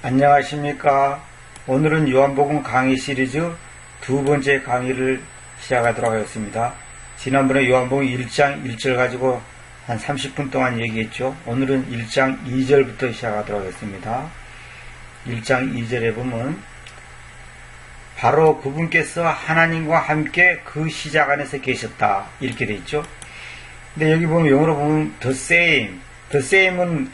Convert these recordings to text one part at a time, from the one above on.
안녕하십니까. 오늘은 요한복음 강의 시리즈 두 번째 강의를 시작하도록 하겠습니다. 지난번에 요한복음 1장 1절 가지고 한 30분 동안 얘기했죠. 오늘은 1장 2절부터 시작하도록 하겠습니다. 1장 2절에 보면 바로 그분께서 하나님과 함께 그 시작 안에서 계셨다 이렇게 되어 있죠. 근데 여기 보면 영어로 보면 the same은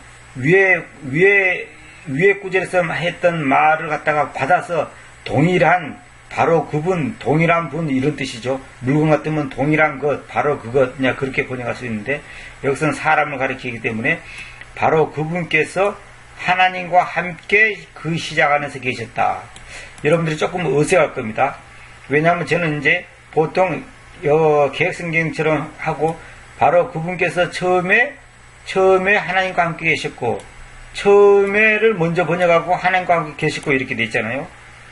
위에 구절에서 했던 말을 갖다가 받아서 동일한, 바로 그분, 동일한 분 이런 뜻이죠. 물건 같으면 동일한 것, 바로 그것, 그냥 그렇게 번역할 수 있는데 여기서는 사람을 가리키기 때문에 바로 그분께서 하나님과 함께 그 시작 안에서 계셨다. 여러분들이 조금 어색할 겁니다. 왜냐하면 저는 이제 보통 개혁성경처럼 하고 바로 그분께서 처음에 하나님과 함께 계셨고 처음에를 먼저 번역하고 하나님과 함께 계시고 이렇게 돼 있잖아요.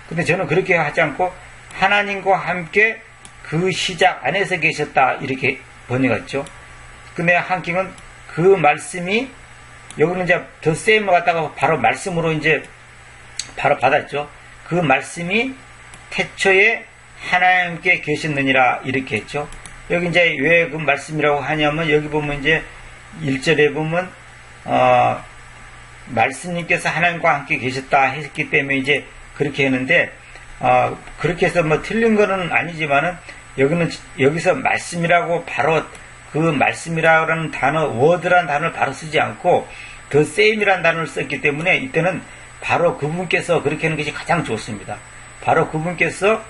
근데 저는 그렇게 하지 않고 하나님과 함께 그 시작 안에서 계셨다 이렇게 번역했죠. 근데 한킹은 그 말씀이 여기는 이제 더 세임을 갖다가 바로 말씀으로 이제 바로 받았죠. 그 말씀이 태초에 하나님께 계셨느니라 이렇게 했죠. 여기 이제 왜 그 말씀이라고 하냐면 여기 보면 이제 1절에 보면 말씀님께서 하나님과 함께 계셨다 했기 때문에 이제 그렇게 했는데 그렇게 해서 뭐 틀린 거는 아니지만은 여기서 말씀이라고 바로 그 말씀이라는 단어, 워드라는 단어를 바로 쓰지 않고 the same이라는 단어를 썼기 때문에 이때는 바로 그분께서 그렇게 하는 것이 가장 좋습니다. 바로 그분께서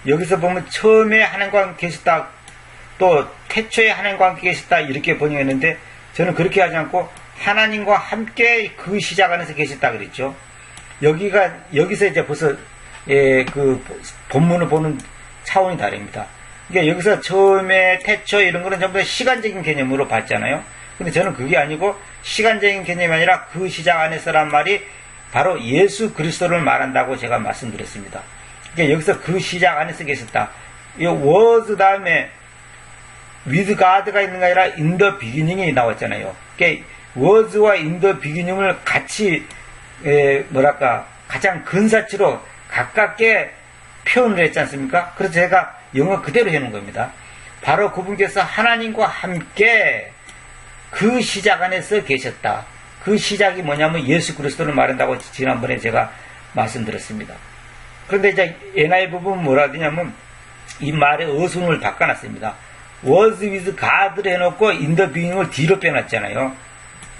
여기서 보면 처음에 하나님과 함께 계셨다, 또 태초에 하나님과 함께 계셨다 이렇게 번역했는데 저는 그렇게 하지 않고 하나님과 함께 그 시작 안에서 계셨다 그랬죠. 여기서 이제 벌써 그 본문을 보는 차원이 다릅니다. 그러니까 여기서 처음에 태초 이런 거는 전부 다 시간적인 개념으로 봤잖아요. 근데 저는 그게 아니고 시간적인 개념이 아니라 그 시작 안에서란 말이 바로 예수 그리스도를 말한다고 제가 말씀드렸습니다. 그러니까 여기서 그 시작 안에서 계셨다. 이 was 다음에 with God가 있는 게 아니라 in the beginning이 나왔잖아요. 그러니까 was와 in the beginning을 같이 가장 근사치로 가깝게 표현을 했지 않습니까? 그래서 제가 영어 그대로 해놓은 겁니다. 바로 그분께서 하나님과 함께 그 시작 안에서 계셨다. 그 시작이 뭐냐면 예수 그리스도를 말한다고 지난번에 제가 말씀드렸습니다. 그런데 이제 NI 부분 뭐라 하냐면 이 말의 어순을 바꿔놨습니다. was with God를 해놓고 in the beginning을 뒤로 빼놨잖아요.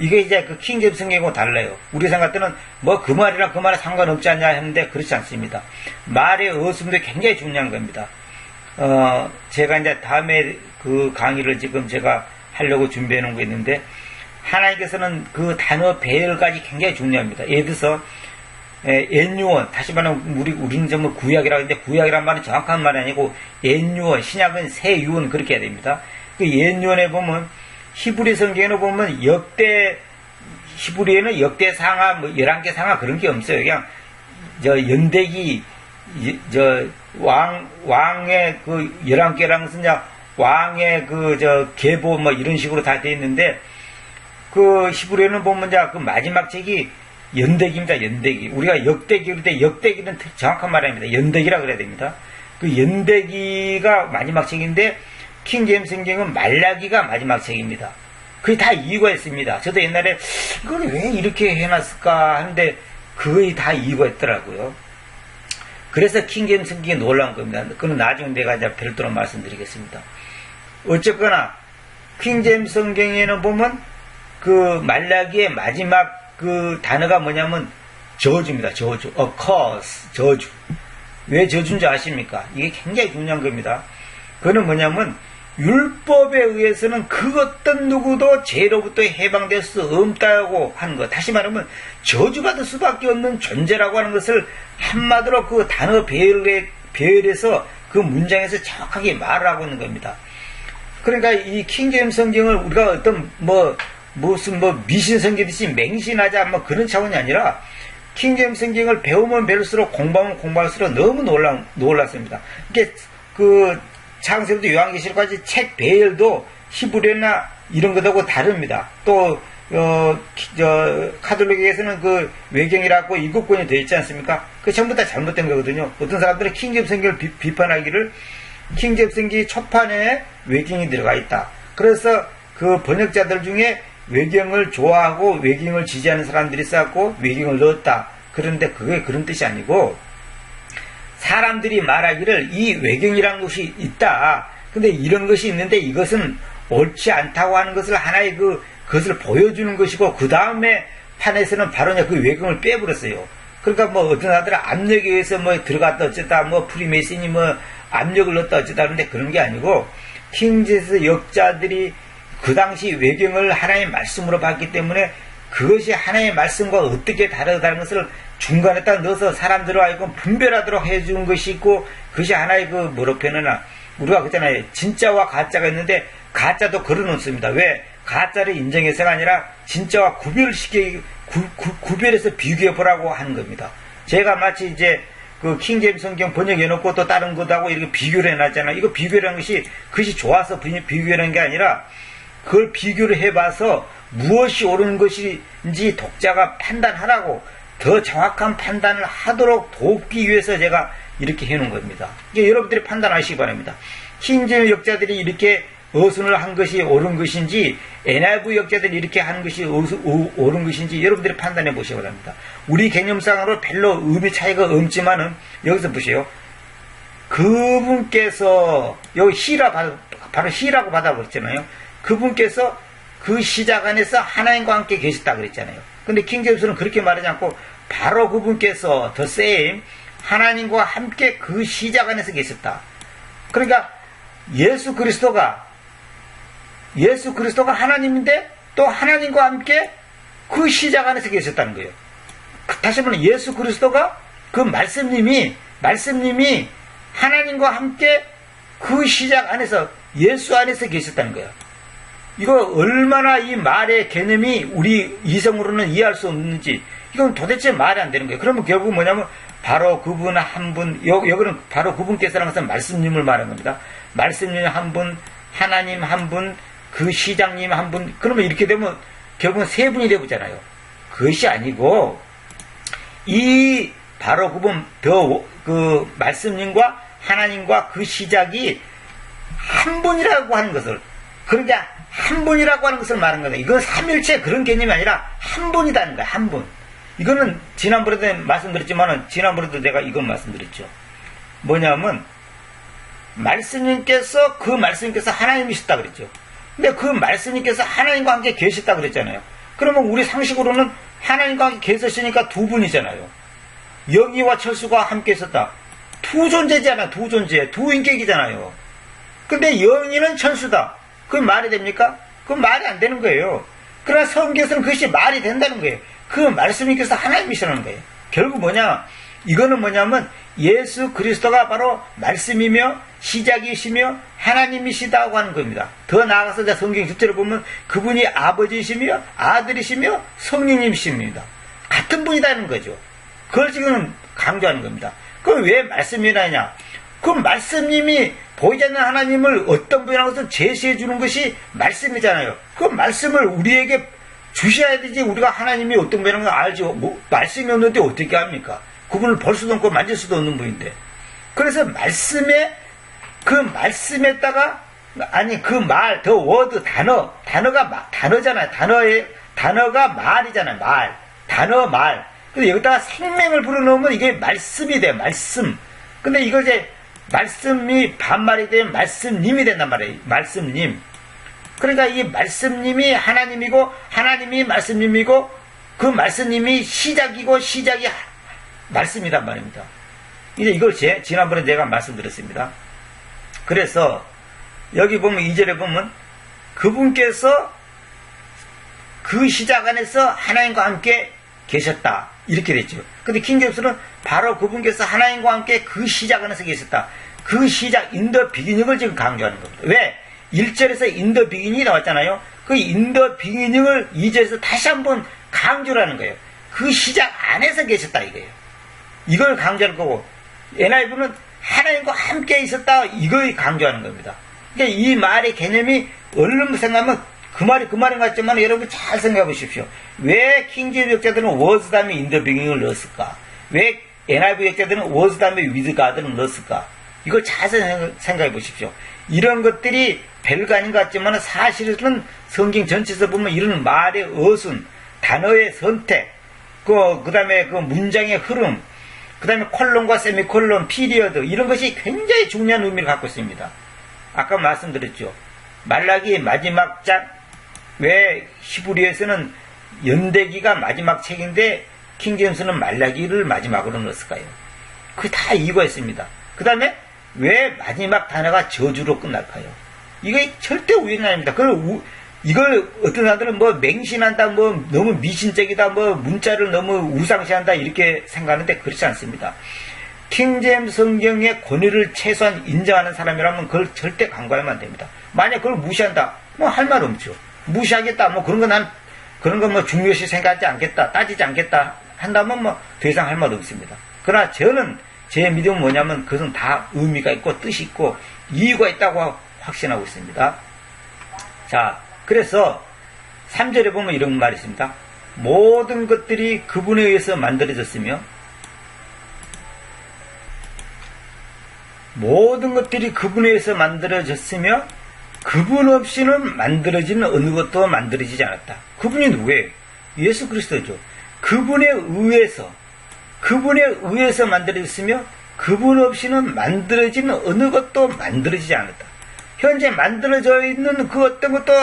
이게 이제 그 킹제임스 성경하고 달라요. 우리 생각 때는 뭐 그 말이랑 그 말에 상관없지 않냐 했는데 그렇지 않습니다. 말의 어순도 굉장히 중요한 겁니다. 제가 이제 다음에 그 강의를 지금 제가 하려고 준비해 놓은 거 있는데 하나님께서는 그 단어 배열까지 굉장히 중요합니다. 예를 들어서 엔유원, 다시 말하면 우리는 전부 구약이라고 하는데 구약이란 말은 정확한 말이 아니고 엔유원, 신약은 새 유원 그렇게 해야 됩니다. 그 엔유원에 보면 히브리 성경에 보면 히브리에는 역대 상하, 뭐 11개 상하 그런 게 없어요. 그냥 연대기 왕의 그 11개랑 쓰냐 왕의 계보 뭐 이런 식으로 다 되어 있는데 그 히브리에는 보면 그 마지막 책이 연대기입니다. 연대기. 우리가 역대기 그럴 때 역대기는 정확한 말이 아닙니다. 연대기라 그래야 됩니다. 그 연대기가 마지막 책인데 킹제임스 성경은 말라기가 마지막 책입니다. 그게 다 이유가 있습니다. 저도 옛날에 이걸 왜 이렇게 해놨을까 하는데 그거에 다 이유가 있더라고요. 그래서 킹제임스 성경이 놀라운 겁니다. 그건 나중에 내가 이제 별도로 말씀드리겠습니다. 어쨌거나 킹제임스 성경에는 보면 그 말라기의 마지막 그 단어가 뭐냐면 저주입니다. 저주. curse. 저주. 왜 저주인지 아십니까? 이게 굉장히 중요한 겁니다. 그거는 뭐냐면 율법에 의해서는 그 어떤 누구도 죄로부터 해방될 수 없다고 하는 것. 다시 말하면 저주받을 수밖에 없는 존재라고 하는 것을 한마디로 그 단어 배열에서 그 문장에서 정확하게 말을 하고 있는 겁니다. 그러니까 이 킹제임스 성경을 우리가 어떤 무슨 미신 성경듯이 맹신하자 뭐 그런 차원이 아니라 킹제임스 성경을 배우면 배울수록 공부하면 공부할수록 너무 놀랐습니다. 이게 그 창세부터 요한계시록까지 책 배열도 히브리어나 이런 것하고 다릅니다. 또 카톨릭에서는 그 외경이라고 7권이 되어 있지 않습니까? 그 전부 다 잘못된 거거든요. 어떤 사람들은 킹제임스 성경을 비판하기를 킹제임스 성경이 초판에 외경이 들어가 있다. 그래서 그 번역자들 중에 외경을 좋아하고 외경을 지지하는 사람들이 있었고 외경을 넣었다. 그런데 그게 그런 뜻이 아니고 사람들이 말하기를 이 외경이라는 것이 있다. 근데 이런 것이 있는데 이것은 옳지 않다고 하는 것을 하나의 그것을 보여주는 것이고 그 다음에 판에서는 바로 그 외경을 빼버렸어요. 그러니까 뭐 어떤 사람들은 압력에 의해서 뭐 들어갔다 어쨌다 뭐 프리메이슨이 뭐 압력을 넣었다 어쨌다 하는데 그런 게 아니고 킹제임스 역자들이 그 당시 외경을 하나의 말씀으로 봤기 때문에 그것이 하나의 말씀과 어떻게 다르다는 것을 중간에 딱 넣어서 사람들로 하여금 분별하도록 해주는 것이 있고 그것이 하나의 뭐로 표현하나 우리가 그랬잖아요. 진짜와 가짜가 있는데 가짜도 걸어놓습니다. 왜? 가짜를 인정해서가 아니라 진짜와 구별해서 비교해보라고 하는 겁니다. 제가 마치 이제 그 킹제임스 성경 번역해놓고 또 다른 것하고 이렇게 비교를 해놨잖아요. 이거 비교라는 것이 그것이 좋아서 비교라는 게 아니라 그걸 비교를 해봐서 무엇이 옳은 것인지 독자가 판단하라고 더 정확한 판단을 하도록 돕기 위해서 제가 이렇게 해놓은 겁니다. 이게 여러분들이 판단하시기 바랍니다. 킹제임스 역자들이 이렇게 어순을 한 것이 옳은 것인지 NIV 역자들이 이렇게 하는 것이 옳은 것인지 여러분들이 판단해 보시기 바랍니다. 우리 개념상으로 별로 의미 차이가 없지만은 여기서 보세요. 그분께서 여기 바로 시라고 받아버렸잖아요. 그분께서 그 시작 안에서 하나님과 함께 계셨다 그랬잖아요. 근데 킹제임스는 그렇게 말하지 않고 바로 그분께서 the same 하나님과 함께 그 시작 안에서 계셨다. 그러니까 예수 그리스도가 하나님인데 또 하나님과 함께 그 시작 안에서 계셨다는 거예요. 다시 말하면 예수 그리스도가 그 말씀님이 하나님과 함께 그 시작 안에서 예수 안에서 계셨다는 거예요. 이거 얼마나 이 말의 개념이 우리 이성으로는 이해할 수 없는지 이건 도대체 말이 안 되는 거예요. 그러면 결국 뭐냐면 바로 그분 한 분, 여기는 바로 그분께서라는 것은 말씀님을 말하는 겁니다. 말씀님 한 분, 하나님 한 분, 그 시장님 한 분, 그러면 이렇게 되면 결국은 세 분이 되잖아요. 그것이 아니고 이 바로 그분 그 말씀님과 하나님과 그 시작이 한 분이라고 하는 것을 그러니까 한 분이라고 하는 것을 말하는 거다. 이건 삼일체 그런 개념이 아니라 한 분이다는 거야. 한 분. 이거는 지난번에도 말씀드렸지만은 지난번에도 내가 이건 말씀드렸죠. 뭐냐면 말씀님께서 하나님이셨다 그랬죠. 근데 그 말씀님께서 하나님과 함께 계셨다 그랬잖아요. 그러면 우리 상식으로는 하나님과 함께 계셨으니까 두 분이잖아요. 영희와 철수가 함께 있었다. 두 존재잖아. 두 존재. 두 인격이잖아요. 근데 영희는 철수다. 그게 말이 됩니까? 그건 말이 안 되는 거예요. 그러나 성경에서는 그것이 말이 된다는 거예요. 그 말씀님께서 하나님이시라는 거예요. 결국 뭐냐? 이거는 뭐냐면 예수 그리스도가 바로 말씀이며 시작이시며 하나님이시다고 하는 겁니다. 더 나아가서 성경 10절을 보면 그분이 아버지이시며 아들이시며 성령님이십니다. 같은 분이라는 거죠. 그걸 지금 강조하는 겁니다. 그럼 왜 말씀이라냐? 그 말씀님이 보이지 않는 하나님을 어떤 분이라고 해서 제시해 주는 것이 말씀이잖아요. 그 말씀을 우리에게 주셔야 되지 우리가 하나님이 어떤 분이라는 걸 알죠. 말씀이 없는데 어떻게 합니까? 그분을 볼 수도 없고 만질 수도 없는 분인데. 그래서 그 말씀에다가 그 말, 더 워드, 단어잖아요. 단어가 말이잖아요. 말. 근데 여기다가 생명을 불어넣으면 이게 말씀이 돼. 말씀. 근데 이거 이제 말씀이 반말이 되면 말씀님이 된단 말이에요. 말씀님. 그러니까 이 말씀님이 하나님이고 하나님이 말씀님이고 그 말씀님이 시작이고 시작이 말씀이란 말입니다. 이제 이걸 지난번에 내가 말씀드렸습니다. 그래서 여기 보면 2절에 보면 그분께서 그 시작 안에서 하나님과 함께 계셨다. 이렇게 됐죠. 근데 킹제임스는 바로 그분께서 하나님과 함께 그 시작 안에서 계셨다. 그 시작, 인더 비기닝을 지금 강조하는 겁니다. 왜? 1절에서 인더 비기닝이 나왔잖아요. 그 인더 비기닝을 2절에서 다시 한번 강조를 하는 거예요. 그 시작 안에서 계셨다 이거예요. 이걸 강조하는 거고 NIV는 하나님과 함께 있었다 이걸 강조하는 겁니다. 그러니까 이 말의 개념이 얼른 생각하면 그 말인 것 같지만 여러분 잘 생각해 보십시오. 왜 킹제임스 역자들은 was 다음에 in the beginning을 넣었을까? 왜 NIV 역자들은 was 다음에 with God을 넣었을까? 이걸 잘 생각해 보십시오. 이런 것들이 별거 아닌 것 같지만 사실은 성경 전체에서 보면 이런 말의 어순, 단어의 선택, 그 다음에 그 문장의 흐름, 그 다음에 콜론과 세미콜론, 피리어드, 이런 것이 굉장히 중요한 의미를 갖고 있습니다. 아까 말씀드렸죠. 말라기 마지막 장, 왜 히브리에서는 연대기가 마지막 책인데 킹제임스는 말라기를 마지막으로 넣었을까요? 그게 다 이유가 있습니다. 그 다음에 왜 마지막 단어가 저주로 끝날까요? 이게 절대 우연이 아닙니다. 이걸 어떤 사람들은 뭐 맹신한다, 뭐 너무 미신적이다, 뭐 문자를 너무 우상시한다 이렇게 생각하는데 그렇지 않습니다. 킹제임스 성경의 권위를 최소한 인정하는 사람이라면 그걸 절대 간과하면 안 됩니다. 만약 그걸 무시한다, 뭐 할 말 없죠. 무시하겠다, 뭐 그런 거 뭐 중요시 생각하지 않겠다, 따지지 않겠다 한다면 뭐 더 이상 할 말 없습니다. 그러나 저는 제 믿음은 뭐냐면 그것은 다 의미가 있고 뜻이 있고 이유가 있다고 확신하고 있습니다. 자, 그래서 3절에 보면 이런 말이 있습니다. 모든 것들이 그분에 의해서 만들어졌으며 모든 것들이 그분에 의해서 만들어졌으며 그분 없이는 만들어지는 어느 것도 만들어지지 않았다. 그분이 누구예요? 예수 그리스도죠. 그분에 의해서 만들어졌으며 그분 없이는 만들어지는 어느 것도 만들어지지 않았다. 현재 만들어져 있는 그 어떤 것도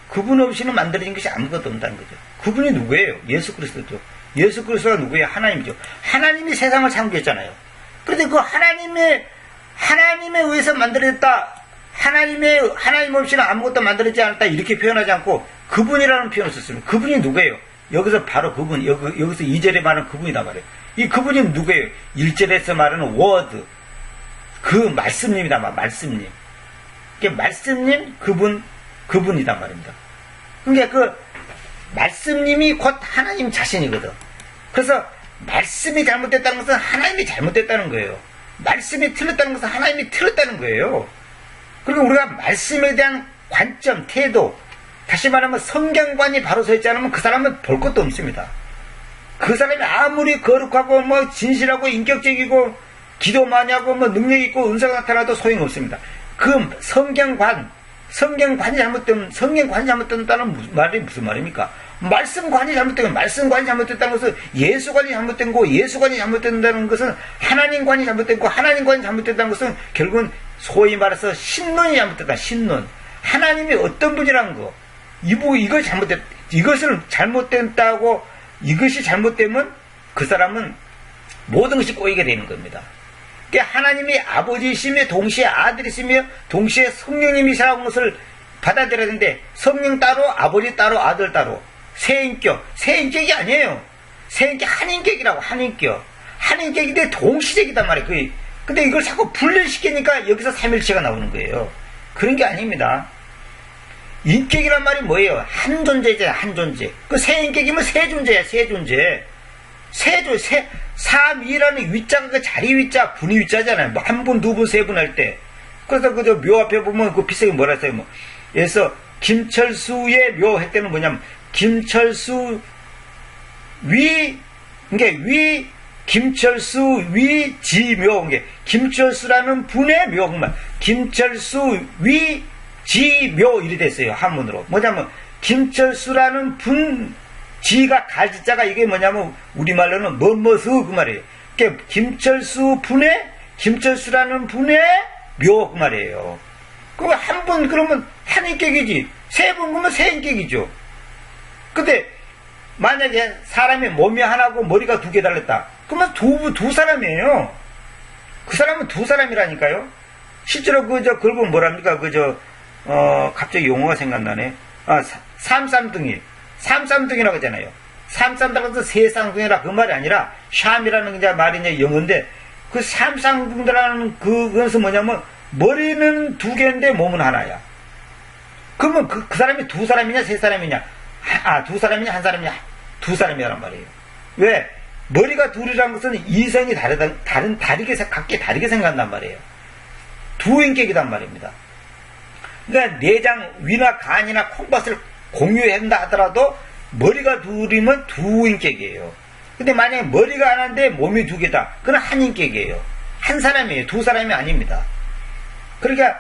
그분 없이는 만들어진 것이 아무것도 없다는 거죠. 그분이 누구예요? 예수 그리스도죠. 예수 그리스도가 누구예요? 하나님이죠. 하나님이 세상을 창조했잖아요. 그런데 그 하나님에 의해서 만들어졌다. 하나님 없이는 아무것도 만들어지지 않았다. 이렇게 표현하지 않고 그분이라는 표현을 썼습니다. 그분이 누구예요? 여기서 바로 그분, 여기서 2절에 말하는 그분이다 말이에요. 이 그분이 누구예요? 1절에서 말하는 word. 그 말씀님이다 말씀님. 말씀님, 그분이다 말입니다. 그러니까 그 말씀님이 곧 하나님 자신이거든. 그래서 말씀이 잘못됐다는 것은 하나님이 잘못됐다는 거예요. 말씀이 틀렸다는 것은 하나님이 틀렸다는 거예요. 그리고 우리가 말씀에 대한 관점, 태도, 다시 말하면 성경관이 바로 서 있지 않으면 그 사람은 볼 것도 없습니다. 그 사람이 아무리 거룩하고 뭐 진실하고 인격적이고 기도 많이 하고 뭐 능력 있고 은사가 나타나도 소용없습니다. 그 성경관이 잘못된다는 말이 무슨 말입니까? 말씀관이 잘못되면 말씀관이 잘못됐다는 것은 예수관이 잘못된 거, 예수관이 잘못된다는 것은 하나님관이 잘못된 거, 하나님관이 잘못됐다는 것은 결국은 소위 말해서 신론이 잘못됐다. 신론. 하나님이 어떤 분이라는 거. 이것을 잘못됐다고 이것이 잘못되면 그 사람은 모든 것이 꼬이게 되는 겁니다. 그러니까 하나님이 아버지이시며 동시에 아들이시며 동시에 성령님이시라는 것을 받아들여야 되는데 성령 따로 아버지 따로 아들 따로 세 인격이 아니에요. 세 인격 한 인격이라고 한 인격인데 동시적이단 말이에요. 근데 이걸 자꾸 분리시키니까 여기서 삼일체가 나오는 거예요. 그런 게 아닙니다. 인격이란 말이 뭐예요? 한 존재잖아요. 한 존재. 그 세 인격이면 세 존재야. 세 존재. 삼위라는 위자가 그 자리 위자, 분위 위자잖아요. 뭐 한 분, 두 분, 세 분 할 때. 그래서 그저 묘 앞에 보면 그 비석이 뭐라 했어요? 뭐. 그래서 김철수의 묘 할 때는 뭐냐면 김철수 김철수 위 지묘. 김철수라는 분의 묘. 김철수 위 지묘 이리 됐어요. 한문으로. 뭐냐면 김철수라는 분 지가 가지자가 이게 뭐냐면 우리말로는 뭐뭐수 그 말이에요. 그러니까 김철수라는 분의 묘 그 말이에요. 그거 한 분 그러면 한 인격이지. 세 분 그러면 세 인격이죠. 근데 만약에 사람이 몸이 하나고 머리가 두 개 달렸다. 그러면 두 사람이에요. 그 사람은 두 사람이라니까요. 실제로 그걸 보면 뭐랍니까? 갑자기 용어가 생각나네. 삼삼등이라고 하잖아요. 삼삼등은 세 쌍둥이라 그 말이 아니라 샴이라는 말이 이제 영어인데 그 삼쌍둥이라는 그것은 뭐냐면 머리는 두 개인데 몸은 하나야. 그러면 그 사람이 두 사람이냐 세 사람이냐? 두 사람이냐 한 사람이냐? 두 사람이란 말이에요. 왜? 머리가 둘이라는 것은 이성이 각기 다르게 생각한단 말이에요. 두 인격이란 말입니다. 그러니까 내장, 위나 간이나 공유한다 하더라도 머리가 둘이면 두 인격이에요. 근데 만약에 머리가 하나인데 몸이 두 개다. 그건 한 인격이에요. 한 사람이에요. 두 사람이 아닙니다. 그러니까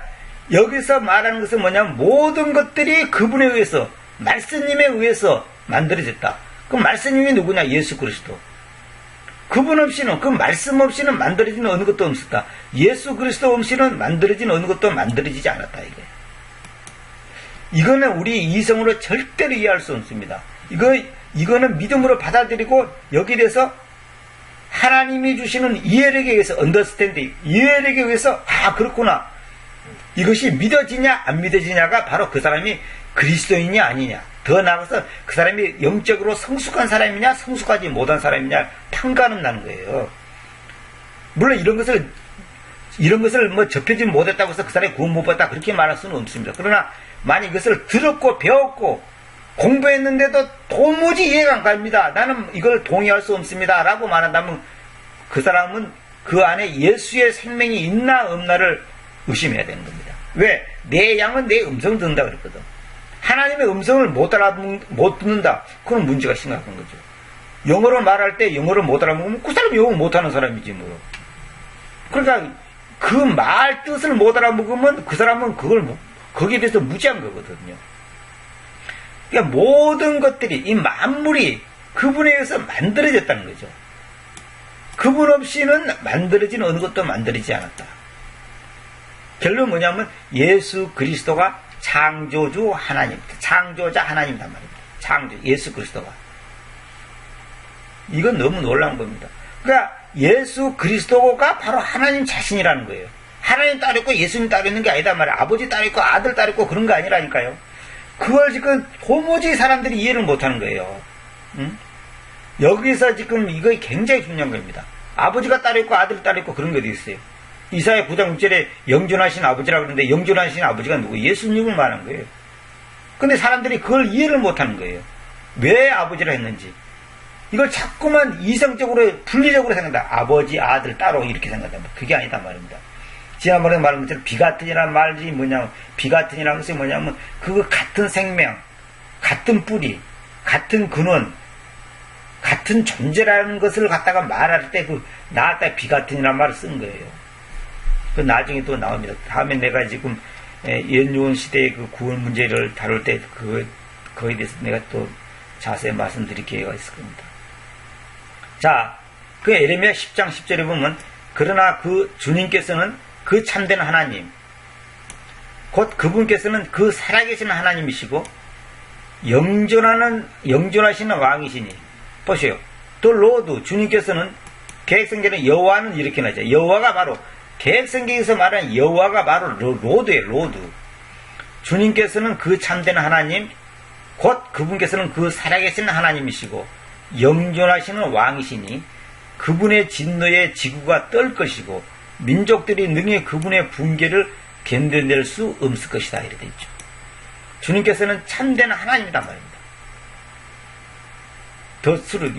여기서 말하는 것은 뭐냐면 모든 것들이 그분에 의해서 말씀님에 의해서 만들어졌다. 그 말씀님이 누구냐? 예수 그리스도. 그분 없이는, 그 말씀 없이는 만들어지는 어느 것도 없었다. 예수 그리스도 없이는 만들어지는 어느 것도 만들어지지 않았다. 이거는 우리 이성으로 절대로 이해할 수 없습니다. 이거는 믿음으로 받아들이고 여기에 대해서 하나님이 주시는 이해력에 의해서 언더스탠딩, 이해력에 의해서 그렇구나. 이것이 믿어지냐 안 믿어지냐가 바로 그 사람이 그리스도인이 아니냐. 더 나아가서 그 사람이 영적으로 성숙한 사람이냐 성숙하지 못한 사람이냐 판가름 나는 거예요. 물론 이런 것을 뭐 접해지 못했다고 해서 그 사람이 구원 못 받다 그렇게 말할 수는 없습니다. 그러나 만약 이것을 들었고 배웠고 공부했는데도 도무지 이해가 안 갑니다. 나는 이걸 동의할 수 없습니다. 라고 말한다면 그 사람은 그 안에 예수의 생명이 있나 없나를 의심해야 되는 겁니다. 왜? 내 양은 내 음성을 듣는다 그랬거든. 하나님의 음성을 못 듣는다. 그건 문제가 심각한 거죠. 영어로 말할 때 영어를 못 알아먹으면 그 사람이 영어 못하는 사람이지 뭐. 그러니까 그 말 뜻을 못 알아먹으면 그 사람은 거기에 대해서 무지한 거거든요. 그러니까 모든 것들이, 이 만물이 그분에 의해서 만들어졌다는 거죠. 그분 없이는 만들어진 어느 것도 만들어지지 않았다. 결론은 뭐냐면 예수 그리스도가 창조주 하나님, 창조자 하나님이란 말입니다. 창조, 예수 그리스도가. 이건 너무 놀라운 겁니다. 그러니까 예수 그리스도가 바로 하나님 자신이라는 거예요. 하나님 따로 있고 예수님 따로 있는 게 아니다 말이에요. 아버지 따로 있고 아들 따로 있고 그런 거 아니라니까요. 그걸 지금 도무지 사람들이 이해를 못하는 거예요. 응? 여기서 지금 이거 굉장히 중요한 겁니다. 아버지가 따로 있고 아들 따로 있고 그런 게 어디 있어요. 이사야 9장 6절에 영존하신 아버지라고 그러는데 영존하신 아버지가 누구? 예수님을 말한 거예요. 근데 사람들이 그걸 이해를 못하는 거예요. 왜 아버지라 했는지. 이걸 자꾸만 이성적으로 분리적으로 생각한다. 아버지, 아들 따로 이렇게 생각한다. 그게 아니다 말입니다. 지난번에 말한 것처럼 비같은이라는 말이 뭐냐면, 비같은이라는 것이 뭐냐면 그 같은 생명, 같은 뿌리, 같은 근원, 같은 존재라는 것을 갖다가 말할 때 나한테 비같은이라는 말을 쓴 거예요. 그 나중에 또 나옵니다. 다음에 내가 지금 연유원 시대의 그 구원 문제를 다룰 때 그거에 대해서 내가 또 자세히 말씀드릴 기회가 있을 겁니다. 자, 그 예레미야 10장 10절에 보면 그러나 그 주님께서는 그 참된 하나님, 곧 그분께서는 그 살아계신 하나님이시고 영존하시는 왕이시니. 보세요. 또 로드, 주님께서는 계획성경에 여호와는 이렇게 나죠. 여호와가 바로 계획성경에서 말하는 여호와가 바로 로드예요. 로드. 주님께서는 그 참된 하나님, 곧 그분께서는 그 살아계신 하나님이시고 영존하시는 왕이시니 그분의 진노에 지구가 떨 것이고 민족들이 능히 그분의 분계를 견뎌낼 수 없을 것이다. 이렇게 되어 있죠. 주님께서는 참된 하나님이란 말입니다. 더 트루,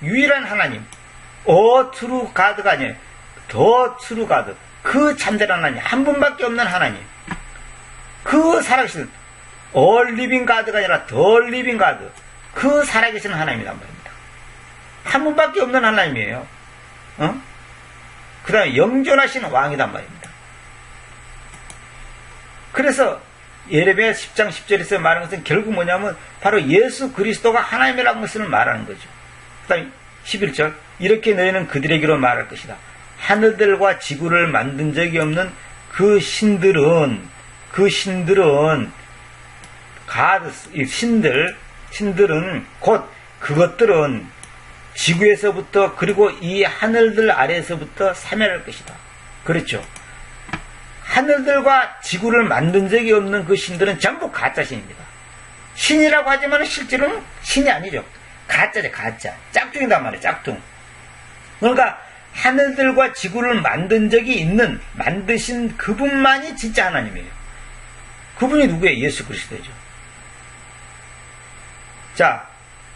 유일한 하나님. 트루 가드가 아니에요. 더 트루 가드. 그 참된 하나님. 한 분밖에 없는 하나님. 그 살아계신 리빙 가드가 아니라 더 리빙 가드. 그 살아계신 하나님이란 말입니다. 한 분밖에 없는 하나님이에요. 그 다음에 영존하시는 왕이란 말입니다. 그래서 예레미야 10장 10절에서 말하는 것은 결국 뭐냐면 바로 예수 그리스도가 하나님이라는 것을 말하는 거죠. 그 다음에 11절 이렇게 너희는 그들에게로 말할 것이다. 하늘들과 지구를 만든 적이 없는 그 신들은 신들은 곧 그것들은 지구에서부터 그리고 이 하늘들 아래에서부터 사멸할 것이다. 그렇죠. 하늘들과 지구를 만든 적이 없는 그 신들은 전부 가짜신입니다. 신이라고 하지만 실제로는 신이 아니죠. 가짜죠. 가짜. 짝퉁이단 말이에요. 짝퉁. 그러니까 하늘들과 지구를 만드신 그분만이 진짜 하나님이에요. 그분이 누구예요? 예수 그리스도죠. 자,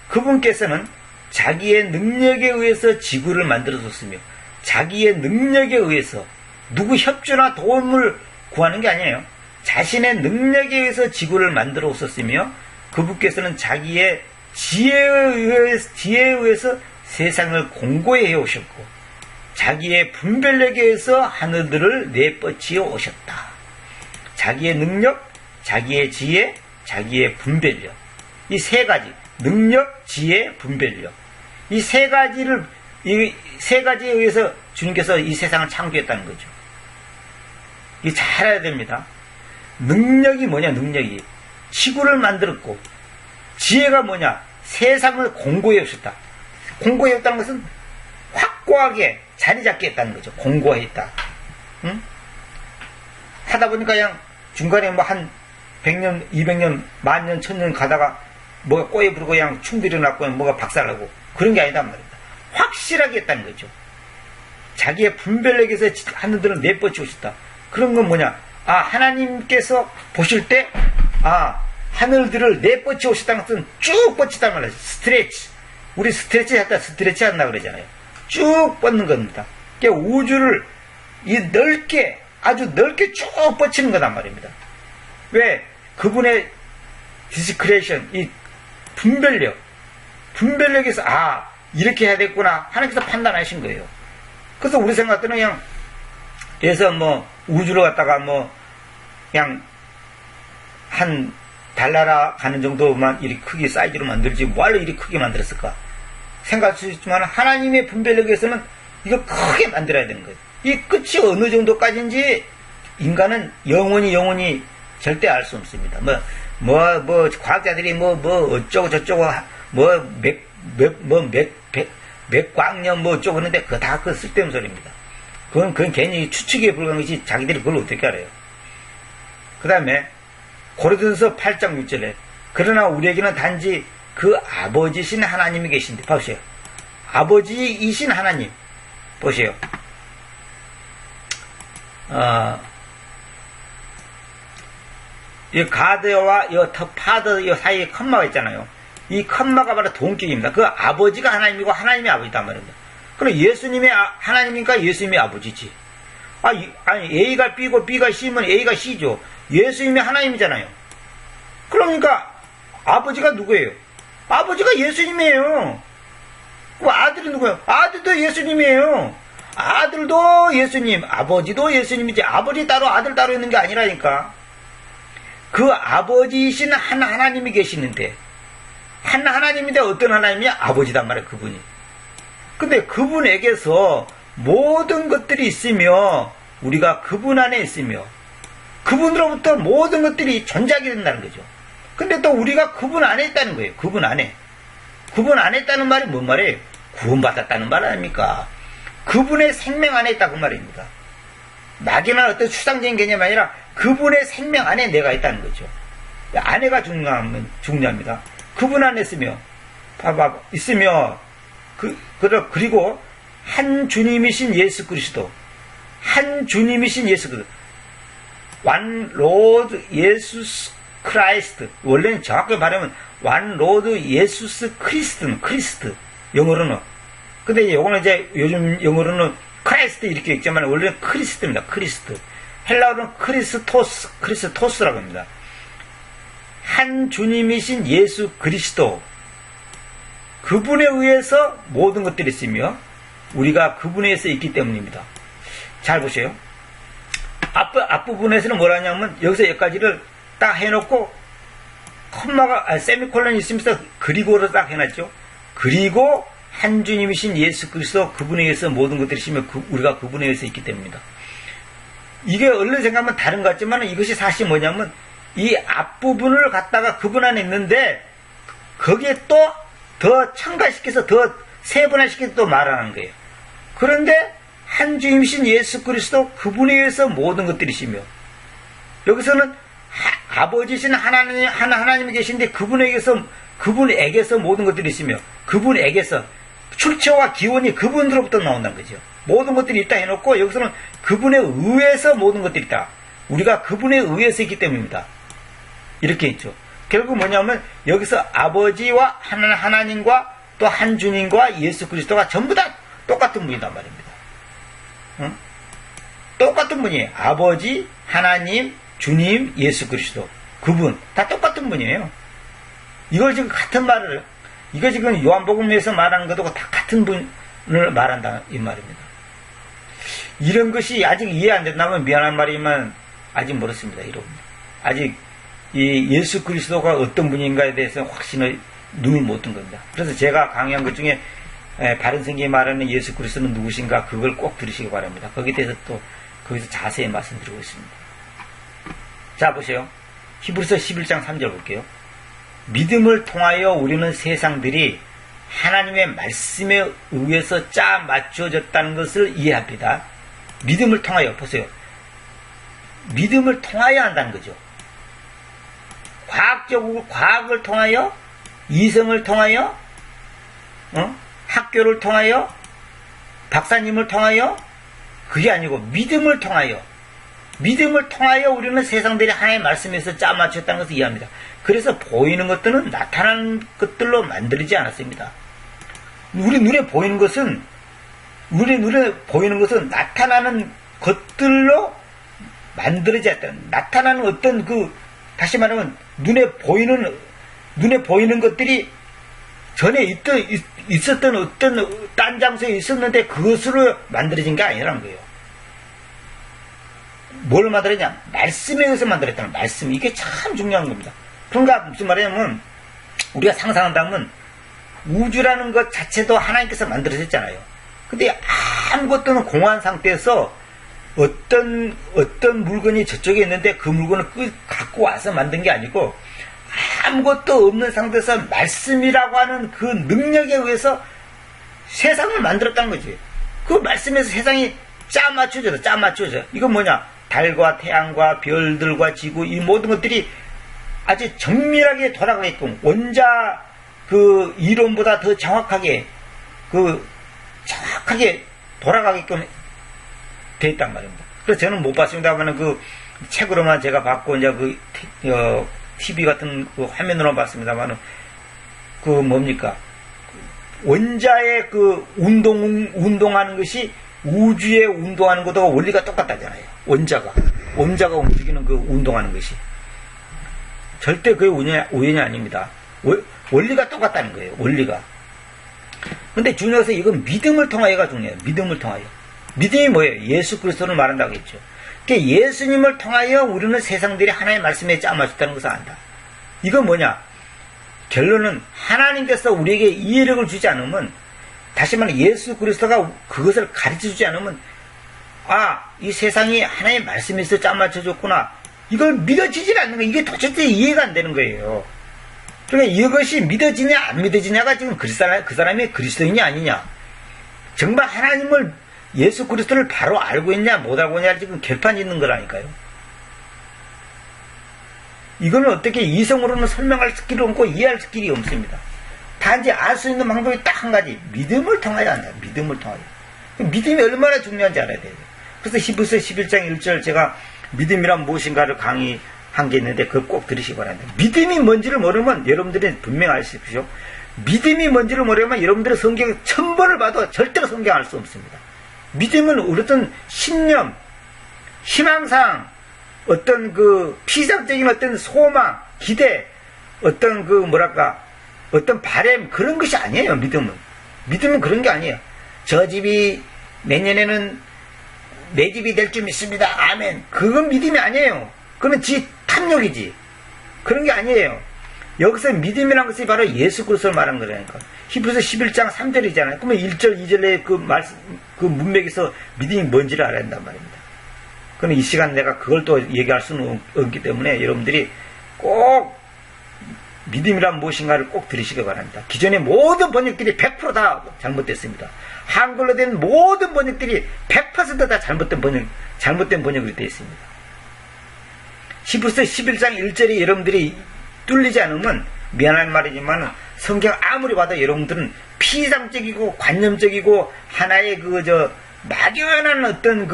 그분께서는 자기의 능력에 의해서 지구를 만들어줬으며 자기의 능력에 의해서 누구 협조나 도움을 구하는 게 아니에요. 자신의 능력에 의해서 지구를 만들어 오셨으며 그분께서는 자기의 지혜에 의해서 세상을 공고히 해오셨고 자기의 분별력에 의해서 하늘들을 내뻗치어 오셨다. 자기의 능력, 자기의 지혜, 자기의 분별력. 이 세 가지, 능력, 지혜, 분별력. 이 세 가지에 의해서 주님께서 이 세상을 창조했다는 거죠. 이 잘 알아야 됩니다. 능력이 뭐냐, 능력이. 지구를 만들었고, 지혜가 뭐냐, 세상을 공고히 했다. 공고히 했다는 것은 확고하게 자리 잡게 했다는 거죠. 공고히 했다. 응? 하다 보니까 그냥 중간에 뭐 한 100년, 200년, 만년, 천년 가다가 뭐가 꼬여 부르고 그냥 충돌이 났고 뭐가 박살나고 그런 게 아니단 말입니다. 확실하게 했다는 거죠. 자기의 분별력에서 하늘들을 내뻗치고 싶다. 그런 건 뭐냐? 아, 하나님께서 보실 때, 아, 하늘들을 내뻗치고 싶다는 것은 쭉 뻗치단 말이에요. 스트레치. 우리 스트레치 했다, 스트레치 한다 그러잖아요. 쭉 뻗는 겁니다. 그러니까 우주를 이 넓게, 아주 넓게 쭉 뻗치는 거단 말입니다. 왜? 그분의 디스크레이션, 이 분별력에서, 아, 이렇게 해야 되겠구나. 하나님께서 판단하신 거예요. 그래서 우리 생각 때는 그냥, 그래서 뭐, 우주로 갔다가 뭐, 그냥, 한, 달나라 가는 정도만 이렇게 크게 사이즈로 만들지, 뭐하러 이렇게 크게 만들었을까? 생각할 수 있지만, 하나님의 분별력에서는 이거 크게 만들어야 되는 거예요. 이 끝이 어느 정도까지인지, 인간은 영원히 절대 알 수 없습니다. 과학자들이 어쩌고 저쩌고, 몇 광년 어쩌고 하는데, 그거 다 쓸데없는 소리입니다. 그건 괜히 추측에 불과한 것이 자기들이 그걸 어떻게 알아요. 그 다음에, 고린도전서 8장 6절에, 그러나 우리에게는 단지 그 아버지신 하나님이 계신데, 보세요. 아버지이신 하나님. 보세요. 이 가드와 이 파더 이 사이에 컴마가 있잖아요. 이 컴마가 바로 동격입니다. 그 아버지가 하나님이고 하나님이 아버지단 말입니다. 그럼 예수님이 하나님이니까 예수님이 아버지지. 아니 A가 B고 B가 C면 A가 C죠. 예수님이 하나님이잖아요. 그러니까 아버지가 누구예요? 아버지가 예수님이에요. 그럼 아들이 누구예요? 아들도 예수님이에요. 아들도 예수님, 아버지도 예수님이지. 아버지 따로 아들 따로 있는 게 아니라니까. 그 아버지이신 한 하나님이 계시는데, 한 하나님인데 어떤 하나님이야? 아버지단 말이에요, 그분이. 근데 그분에게서 모든 것들이 있으며, 우리가 그분 안에 있으며, 그분으로부터 모든 것들이 존재하게 된다는 거죠. 근데 또 우리가 그분 안에 있다는 거예요, 그분 안에. 그분 안에 있다는 말이 뭔 말이에요? 구원받았다는 말 아닙니까? 그분의 생명 안에 있다고 말입니다. 막연한 어떤 추상적인 개념이 아니라 그분의 생명 안에 내가 있다는 거죠. 안에가 중요합니다. 그분 안에 있으며, 그리고 한 주님이신 예수 그리스도, One Lord 예수스 크라이스트. 원래는 정확하게 말하면 One Lord 예수스 크리스트. 영어로는. 근데 요거는 요즘 영어로는 크라이스트 이렇게 읽지만 원래는 크리스트입니다. 크리스트. 헬라어로는 크리스토스라고 합니다. 한 주님이신 예수 그리스도. 그분에 의해서 모든 것들이 있으며 우리가 그분에 의해서 있기 때문입니다. 잘 보세요. 앞부분에서는 뭐라 하냐면 여기서 여기까지를 딱 해놓고 세미콜론이 있으면서 그리고를 딱 해놨죠. 그리고 한 주님이신 예수 그리스도 그분에 의해서 모든 것들이 있으며 우리가 그분에 의해서 있기 때문입니다. 이게 얼른 생각하면 다른 것 같지만 이것이 사실 뭐냐면 이 앞부분을 갖다가 그분 안에 있는데 거기에 또 더 첨가시켜서 더 세분화시켜서 또 말하는 거예요. 그런데 한 주님이신 예수 그리스도 그분에 의해서 모든 것들이시며 여기서는 아버지신 하나님이 계신데 그분에게서 모든 것들이 있으며 그분에게서 출처와 기원이 그분으로부터 나온다는 거죠. 모든 것들이 있다 해놓고 여기서는 그분에 의해서 모든 것들이 있다. 우리가 그분에 의해서 있기 때문입니다. 이렇게 있죠. 결국 뭐냐면 여기서 아버지와 하나님과 또 한 주님과 예수 그리스도가 전부 다 똑같은 분이단 말입니다. 응? 똑같은 분이에요. 아버지, 하나님, 주님, 예수 그리스도. 그분 다 똑같은 분이에요. 이걸 지금 같은 말을, 이거 지금 요한복음에서 말하는 것도 다 같은 분을 말한다, 이 말입니다. 이런 것이 아직 이해 안 된다면 미안한 말이지만 아직 멀었습니다, 여러분. 아직 이 예수 그리스도가 어떤 분인가에 대해서 확신을 눈을 못 뜬 겁니다. 그래서 제가 강의한 것 중에 바른 성경이 말하는 예수 그리스도는 누구신가, 그걸 꼭 들으시기 바랍니다. 거기에 대해서 또 거기서 자세히 말씀드리고 있습니다. 자, 보세요. 히브리서 11장 3절 볼게요. 믿음을 통하여 우리는 세상들이 하나님의 말씀에 의해서 짜 맞춰졌다는 것을 이해합니다. 믿음을 통하여, 보세요. 믿음을 통하여 한다는 거죠. 과학을 통하여, 이성을 통하여, 학교를 통하여, 박사님을 통하여, 그게 아니고 믿음을 통하여 우리는 세상들이 하나님의 말씀에서 짜 맞췄다는 것을 이해합니다. 그래서 보이는 것들은 나타나는 것들로 만들지 않았습니다. 우리 눈에 보이는 것은 나타나는 것들로 만들어지 않았다. 나타나는 어떤 다시 말하면 눈에 보이는 것들이 전에 있었던 어떤 딴 장소에 있었는데 그것으로 만들어진 게 아니라는 거예요. 뭘 만들었냐? 말씀에 의해서 만들었다는 말씀. 이게 참 중요한 겁니다. 그런가 무슨 말이냐면 우리가 상상한다면 우주라는 것 자체도 하나님께서 만들어졌잖아요. 근데 아무것도 공허한 상태에서 어떤 물건이 저쪽에 있는데 그 물건을 갖고 와서 만든 게 아니고 아무것도 없는 상태에서 말씀이라고 하는 그 능력에 의해서 세상을 만들었다는 거지. 그 말씀에서 세상이 짜 맞춰져. 이건 뭐냐? 달과 태양과 별들과 지구, 이 모든 것들이 아주 정밀하게 돌아가게끔, 원자 이론보다 더 정확하게 돌아가게끔 돼 있단 말입니다. 그래서 저는 못 봤습니다만 책으로만 제가 봤고 이제 TV 같은 화면으로 봤습니다만 뭡니까? 원자의 운동하는 것이 우주에 운동하는 것과 원리가 똑같다잖아요. 원자가 움직이는 운동하는 것이 절대 그게 우연이 아닙니다. 원리가 똑같다는 거예요. 원리가. 근데 중요해서 이건 믿음을 통하여가 중요해요. 믿음을 통하여. 믿음이 뭐예요? 예수 그리스도를 말한다고 했죠. 그러니까 예수님을 통하여 우리는 세상들이 하나님의 말씀에 짜맞췄다는 것을 안다. 이건 뭐냐? 결론은 하나님께서 우리에게 이해력을 주지 않으면, 다시 말해 예수 그리스도가 그것을 가르쳐주지 않으면, 이 세상이 하나님의 말씀에서 짜맞춰졌구나, 이걸 믿어지질 않는 거예요. 이게 도대체 이해가 안 되는 거예요. 그러니까 이것이 믿어지냐 안 믿어지냐가 지금 그 사람이 그리스도인이 아니냐, 정말 하나님을, 예수 그리스도를 바로 알고 있냐 못 알고 있냐 지금 결판이 있는 거라니까요. 이거는 어떻게 이성으로는 설명할 길이 없고 이해할 길이 없습니다. 단지 알 수 있는 방법이 딱 한 가지, 믿음을 통하여 한다. 믿음을 통하여. 믿음이 얼마나 중요한지 알아야 돼요. 그래서 히브리서 11장 1절 제가 믿음이란 무엇인가를 강의한 게 있는데 그걸 꼭 들으시기 바랍니다. 믿음이 뭔지를 모르면 여러분들이 분명히 아십시오. 믿음이 뭔지를 모르면 여러분들의 성경 1000번을 봐도 절대로 성경 알 수 없습니다. 믿음은 어떤 신념, 희망상, 어떤 피상적인 어떤 소망, 기대, 어떤 어떤 바램, 그런 것이 아니에요. 믿음은 그런 게 아니에요. 저 집이 내년에는 내 집이 될 줄 믿습니다. 아멘. 그건 믿음이 아니에요. 그건 지 탐욕이지. 그런 게 아니에요. 여기서 믿음이라는 것이 바로 예수 그리스도를 말하는 거라니까. 히브리서 11장 3절이잖아요. 그러면 1절, 2절의 문맥에서 믿음이 뭔지를 알아야 한단 말입니다. 그럼 이 시간 내가 그걸 또 얘기할 수는 없기 때문에 여러분들이 꼭 믿음이란 무엇인가를 꼭 들으시기 바랍니다. 기존의 모든 번역들이 100% 다 잘못됐습니다. 한글로 된 모든 번역들이 100% 다 잘못된 번역으로 되어 있습니다. 히브리서 11장 1절이 여러분들이 뚫리지 않으면 미안한 말이지만 성경 아무리 봐도 여러분들은 피상적이고 관념적이고 하나의 막연한 어떤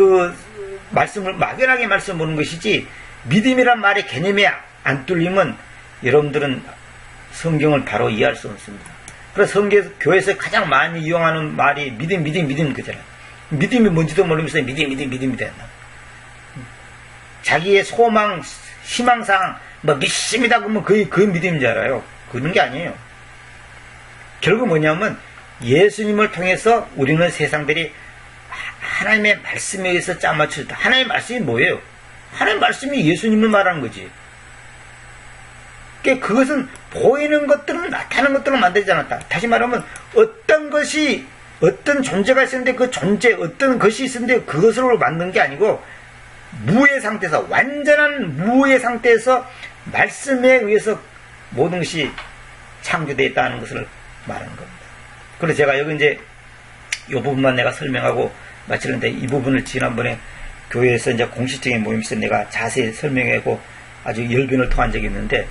막연하게 말씀 보는 것이지, 믿음이란 말의 개념이 안 뚫리면 여러분들은 성경을 바로 이해할 수 없습니다. 그래서 교회에서 가장 많이 이용하는 말이 믿음 그잖아요. 믿음이 뭔지도 모르면서 믿음이 된다. 자기의 소망, 희망상 믿습니다 그러면 그게 믿음인 줄 알아요. 그런 게 아니에요. 결국 뭐냐면 예수님을 통해서 우리는 세상들이 하나님의 말씀에 의해서 짜맞춰졌다. 하나님의 말씀이 뭐예요? 하나님의 말씀이 예수님을 말하는 거지. 그러니까 그것은 보이는 것들은 나타나는 것들로 만들지 않았다. 다시 말하면 어떤 것이 어떤 존재가 있었는데 그 존재 어떤 것이 있었는데 그것으로 만든 게 아니고 무의 상태에서 완전한 무의 상태에서 말씀에 의해서 모든 것이 창조되어 있다는 것을 말하는 겁니다. 그래서 제가 여기 이제 이 부분만 내가 설명하고 마치는데 이 부분을 지난번에 교회에서 이제 공식적인 모임에서 내가 자세히 설명하고 아주 열변을 토한 적이 있는데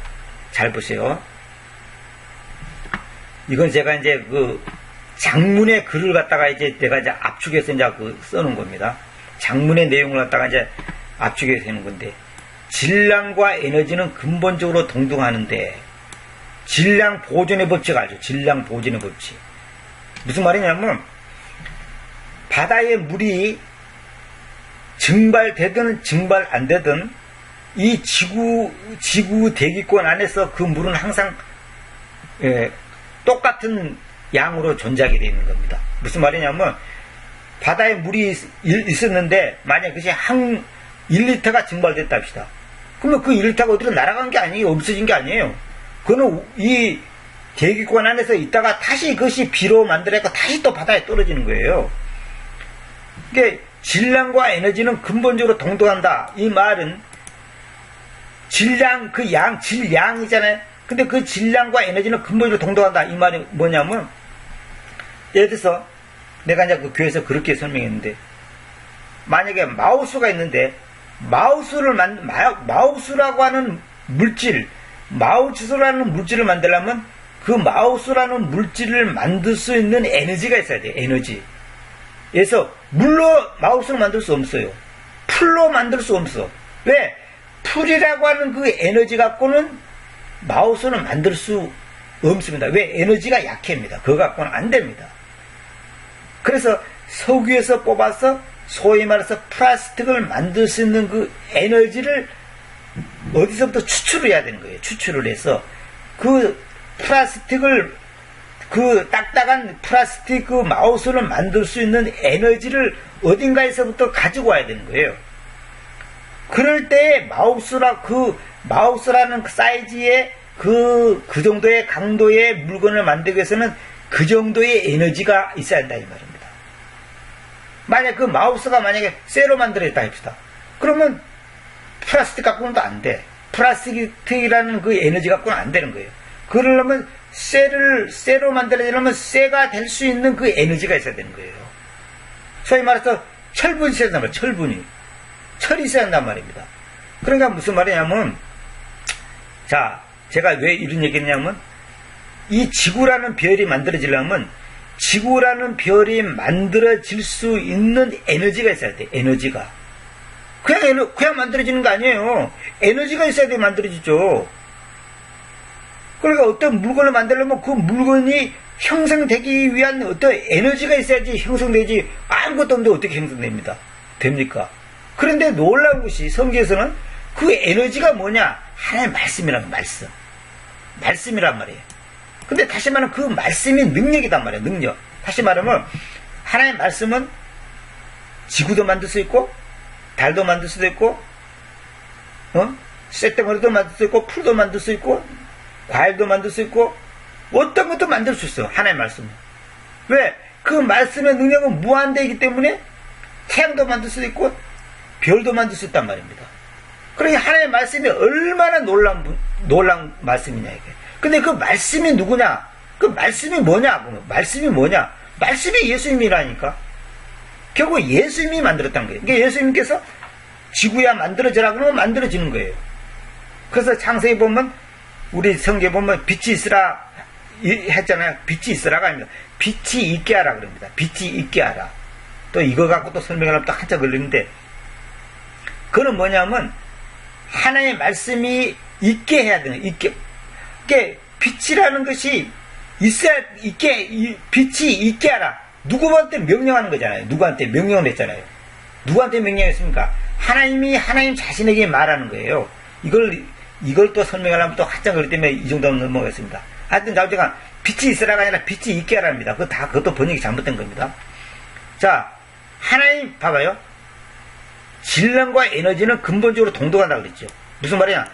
잘 보세요. 이건 제가 이제 그 장문의 글을 갖다가 이제 내가 이제 압축해서 이제 그 써놓은 겁니다. 장문의 내용을 갖다가 이제 압축해서 하는 건데 질량과 에너지는 근본적으로 동등하는데 질량 보존의 법칙 알죠? 질량 보존의 법칙. 무슨 말이냐면 바다의 물이 증발되든 증발 안 되든 이 지구 대기권 안에서 그 물은 항상 똑같은 양으로 존재하게 되어 있는 겁니다. 무슨 말이냐면 바다에 물이 있었는데 만약 그것이 한 1리터가 증발됐다 합시다. 그러면 그 1리터가 어디로 날아간 게 아니에요. 없어진 게 아니에요. 그거는 이 대기권 안에서 있다가 다시 그것이 비로 만들어서 다시 또 바다에 떨어지는 거예요. 그러니까 질량과 에너지는 근본적으로 동등한다. 이 말은 질량, 그 양, 질량이잖아요. 근데 그 질량과 에너지는 근본적으로 동등한다. 이 말이 뭐냐면 예를 들어서 내가 이제 그 교회에서 그렇게 설명했는데 만약에 마우스가 있는데 마우스라고 하는 물질, 마우스라는 물질을 만들려면 그 마우스라는 물질을 만들 수 있는 에너지가 있어야 돼요. 에너지. 그래서 물로 마우스를 만들 수 없어요. 풀로 만들 수 없어. 왜? 풀이라고 하는 그 에너지 갖고는 마우스는 만들 수 없습니다. 왜? 에너지가 약합니다. 그거 갖고는 안 됩니다. 그래서 석유에서 뽑아서 소위 말해서 플라스틱을 만들 수 있는 그 에너지를 어디서부터 추출을 해야 되는 거예요. 추출을 해서 그 플라스틱을 그 딱딱한 플라스틱 그 마우스를 만들 수 있는 에너지를 어딘가에서부터 가지고 와야 되는 거예요. 그럴 때 마우스라는 사이즈의 그 정도의 강도의 물건을 만들기 위해서는 그 정도의 에너지가 있어야 한다 이 말입니다. 만약 그 마우스가 만약에 쇠로 만들어졌다 합시다. 그러면 플라스틱 갖고는 안 돼. 플라스틱이라는 그 에너지 갖고는 안 되는 거예요. 그러려면 쇠로 만들어지려면 쇠가 될 수 있는 그 에너지가 있어야 되는 거예요. 소위 말해서 철분이 있어야 된단 말이에요. 철이 있어야 한단 말입니다. 그러니까 무슨 말이냐면 자, 제가 왜 이런 얘기 했냐면 이 지구라는 별이 만들어지려면 지구라는 별이 만들어질 수 있는 에너지가 있어야 돼. 에너지가. 그냥 만들어지는 거 아니에요. 에너지가 있어야 돼 만들어지죠. 그러니까 어떤 물건을 만들려면 그 물건이 형성되기 위한 어떤 에너지가 있어야지 형성되지 아무것도 없는데 어떻게 형성됩니다. 됩니까? 그런데 놀라운 것이 성경에서는 그 에너지가 뭐냐? 하나님의 말씀이란 말씀. 말씀이란 말이에요. 근데 다시 말하면 그 말씀이 능력이단 말이에요. 능력. 다시 말하면 하나님의 말씀은 지구도 만들 수 있고 달도 만들 수도 있고 쇳덩어리도 만들 수 있고 풀도 만들 수 있고 과일도 만들 수 있고 어떤 것도 만들 수 있어요. 하나님의 말씀은. 왜? 그 말씀의 능력은 무한대이기 때문에 태양도 만들 수 있고 별도 만들 수 있단 말입니다. 그러니 하나님의 말씀이 얼마나 놀라운 말씀이냐 이게. 근데 그 말씀이 누구냐? 그 말씀이 뭐냐? 말씀이 뭐냐? 말씀이 예수님이라니까. 결국 예수님이 만들었다는 거예요. 그러니까 예수님께서 지구야 만들어져라 그러면 만들어지는 거예요. 그래서 창세기 보면 우리 성경에 보면 빛이 있으라 했잖아요. 빛이 있으라가 아닙니다. 빛이 있게 하라 그럽니다. 빛이 있게 하라. 또 이거 갖고 또 설명하려면 또 한참 걸리는데 그건 뭐냐면 하나님의 말씀이 있게 해야 되는 거예요. 있게. 그러니까 빛이라는 것이 있어야 있게 빛이 있게 하라. 누구한테 명령하는 거잖아요. 누구한테 명령을 했잖아요. 누구한테 명령했습니까? 하나님이 하나님 자신에게 말하는 거예요. 이걸 또 설명하려면 또 한참 걸리기 때문에 이 정도는 넘어가겠습니다. 하여튼 자우지간 빛이 있으라가 아니라 빛이 있게 하랍니다. 그것도 번역이 잘못된 겁니다. 자, 하나님 봐봐요. 질량과 에너지는 근본적으로 동등하다고 그랬죠. 무슨 말이냐?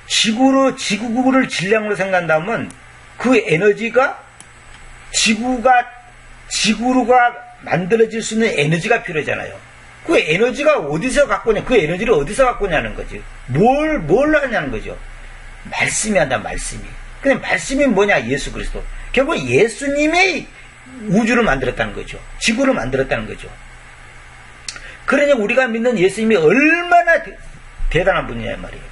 지구를 질량으로 생각한다면 그 에너지가 지구가 만들어질 수 있는 에너지가 필요하잖아요. 그 에너지가 어디서 갖고 오냐? 그 에너지를 어디서 갖고 오냐는 거지. 뭘 하냐는 거죠. 말씀이 한다, 말씀이. 근데 말씀이 뭐냐? 예수 그리스도. 결국 예수님의 우주를 만들었다는 거죠. 지구를 만들었다는 거죠. 그러니 우리가 믿는 예수님이 얼마나 대단한 분이냐 말이에요.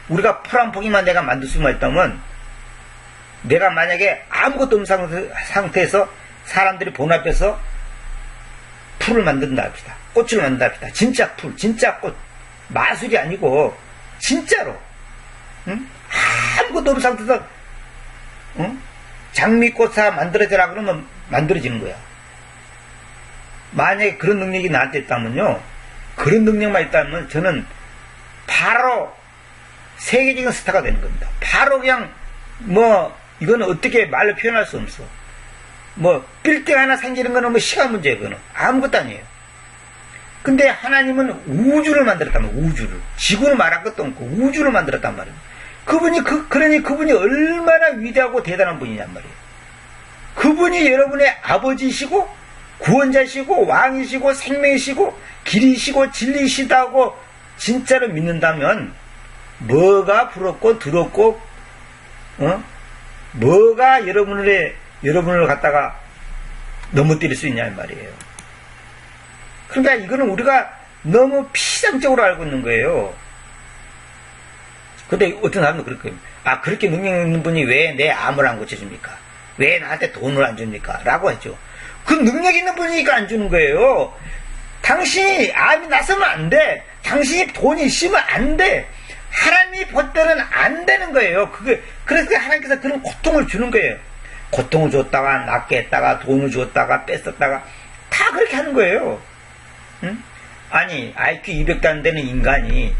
우리가 풀 한 포기만 내가 만들 수만 있다면, 내가 만약에 아무것도 없는 상태에서 사람들이 본 앞에서 풀을 만든다 합시다. 꽃을 만든다 합시다. 진짜 풀, 진짜 꽃. 마술이 아니고 진짜로. 응? 아무것도 없는 상태에서 장미꽃사 만들어져라 그러면 만들어지는 거야. 만약에 그런 능력이 나한테 있다면요, 그런 능력만 있다면 저는 바로 세계적인 스타가 되는 겁니다. 바로 그냥 이거는 어떻게 말로 표현할 수 없어. 빌딩 하나 생기는 거는 시간 문제예요. 그거는 아무것도 아니에요. 근데 하나님은 우주를 만들었단 말이에요. 우주를. 지구는 말할 것도 없고 우주를 만들었단 말이에요. 그러니 그분이 얼마나 위대하고 대단한 분이냔 말이에요. 그분이 여러분의 아버지시고 구원자시고 왕이시고 생명이시고 길이시고 진리시다고 진짜로 믿는다면 뭐가 부럽고 더럽고 뭐가 여러분을 갖다가 넘어뜨릴 수 있냐 말이에요. 그러니까 이거는 우리가 너무 피상적으로 알고 있는 거예요. 근데 어떤 사람도 그럴 거예요. 그렇게 능력 있는 분이 왜 내 암을 안 고쳐줍니까? 왜 나한테 돈을 안 줍니까? 라고 했죠. 그 능력 있는 분이니까 안 주는 거예요. 당신이 암이 났으면 안 돼. 당신이 돈이 있으면 안 돼. 하나님이 볼 때는 안 되는 거예요. 그래서 하나님께서 그런 고통을 주는 거예요. 고통을 줬다가 낫게 했다가 돈을 줬다가 뺐었다가 다 그렇게 하는 거예요. 응? 아니 IQ 200도 안 되는 인간이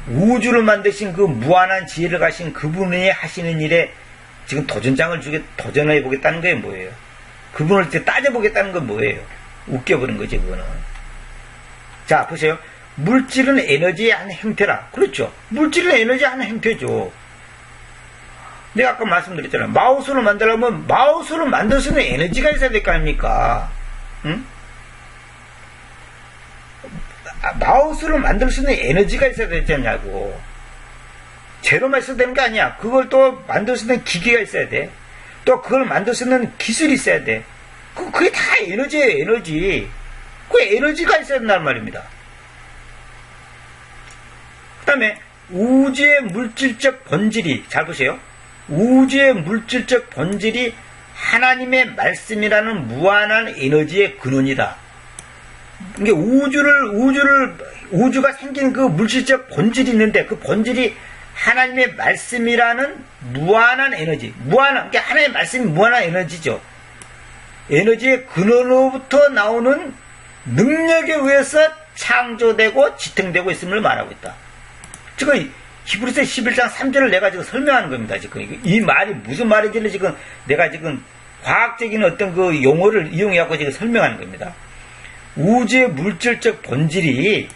우주를 만드신 그 무한한 지혜를 가신 그분이 하시는 일에 지금 도전해 보겠다는 게 뭐예요? 그분을 따져보겠다는 건 뭐예요? 웃겨버린 거지 그거는. 자 보세요. 물질은 에너지의 한 형태라. 그렇죠. 물질은 에너지의 한 형태죠. 내가 아까 말씀드렸잖아요. 마우스를 만들려면 마우스를 만들 수 있는 에너지가 있어야 될 거 아닙니까? 응? 마우스를 만들 수 있는 에너지가 있어야 되지 않냐고. 재료만 있어야 되는 게 아니야. 그걸 또 만들 수 있는 기계가 있어야 돼. 또 그걸 만들 수 있는 기술이 있어야 돼. 그게 다 에너지예요, 에너지. 그 에너지가 있어야 된다는 말입니다. 그 다음에 우주의 물질적 본질이, 잘 보세요. 우주의 물질적 본질이 하나님의 말씀이라는 무한한 에너지의 근원이다. 이게 우주가 생긴 그 물질적 본질이 있는데 그 본질이 하나님의 말씀이라는 무한한 에너지. 그러니까 하나님의 말씀이 무한한 에너지죠. 에너지의 근원으로부터 나오는 능력에 의해서 창조되고 지탱되고 있음을 말하고 있다. 지금 히브리서 11장 3절을 내가 지금 설명하는 겁니다. 지금 이 말이 무슨 말인지를 지금 내가 지금 과학적인 어떤 그 용어를 이용해갖고 지금 설명하는 겁니다. 우주의 물질적 본질이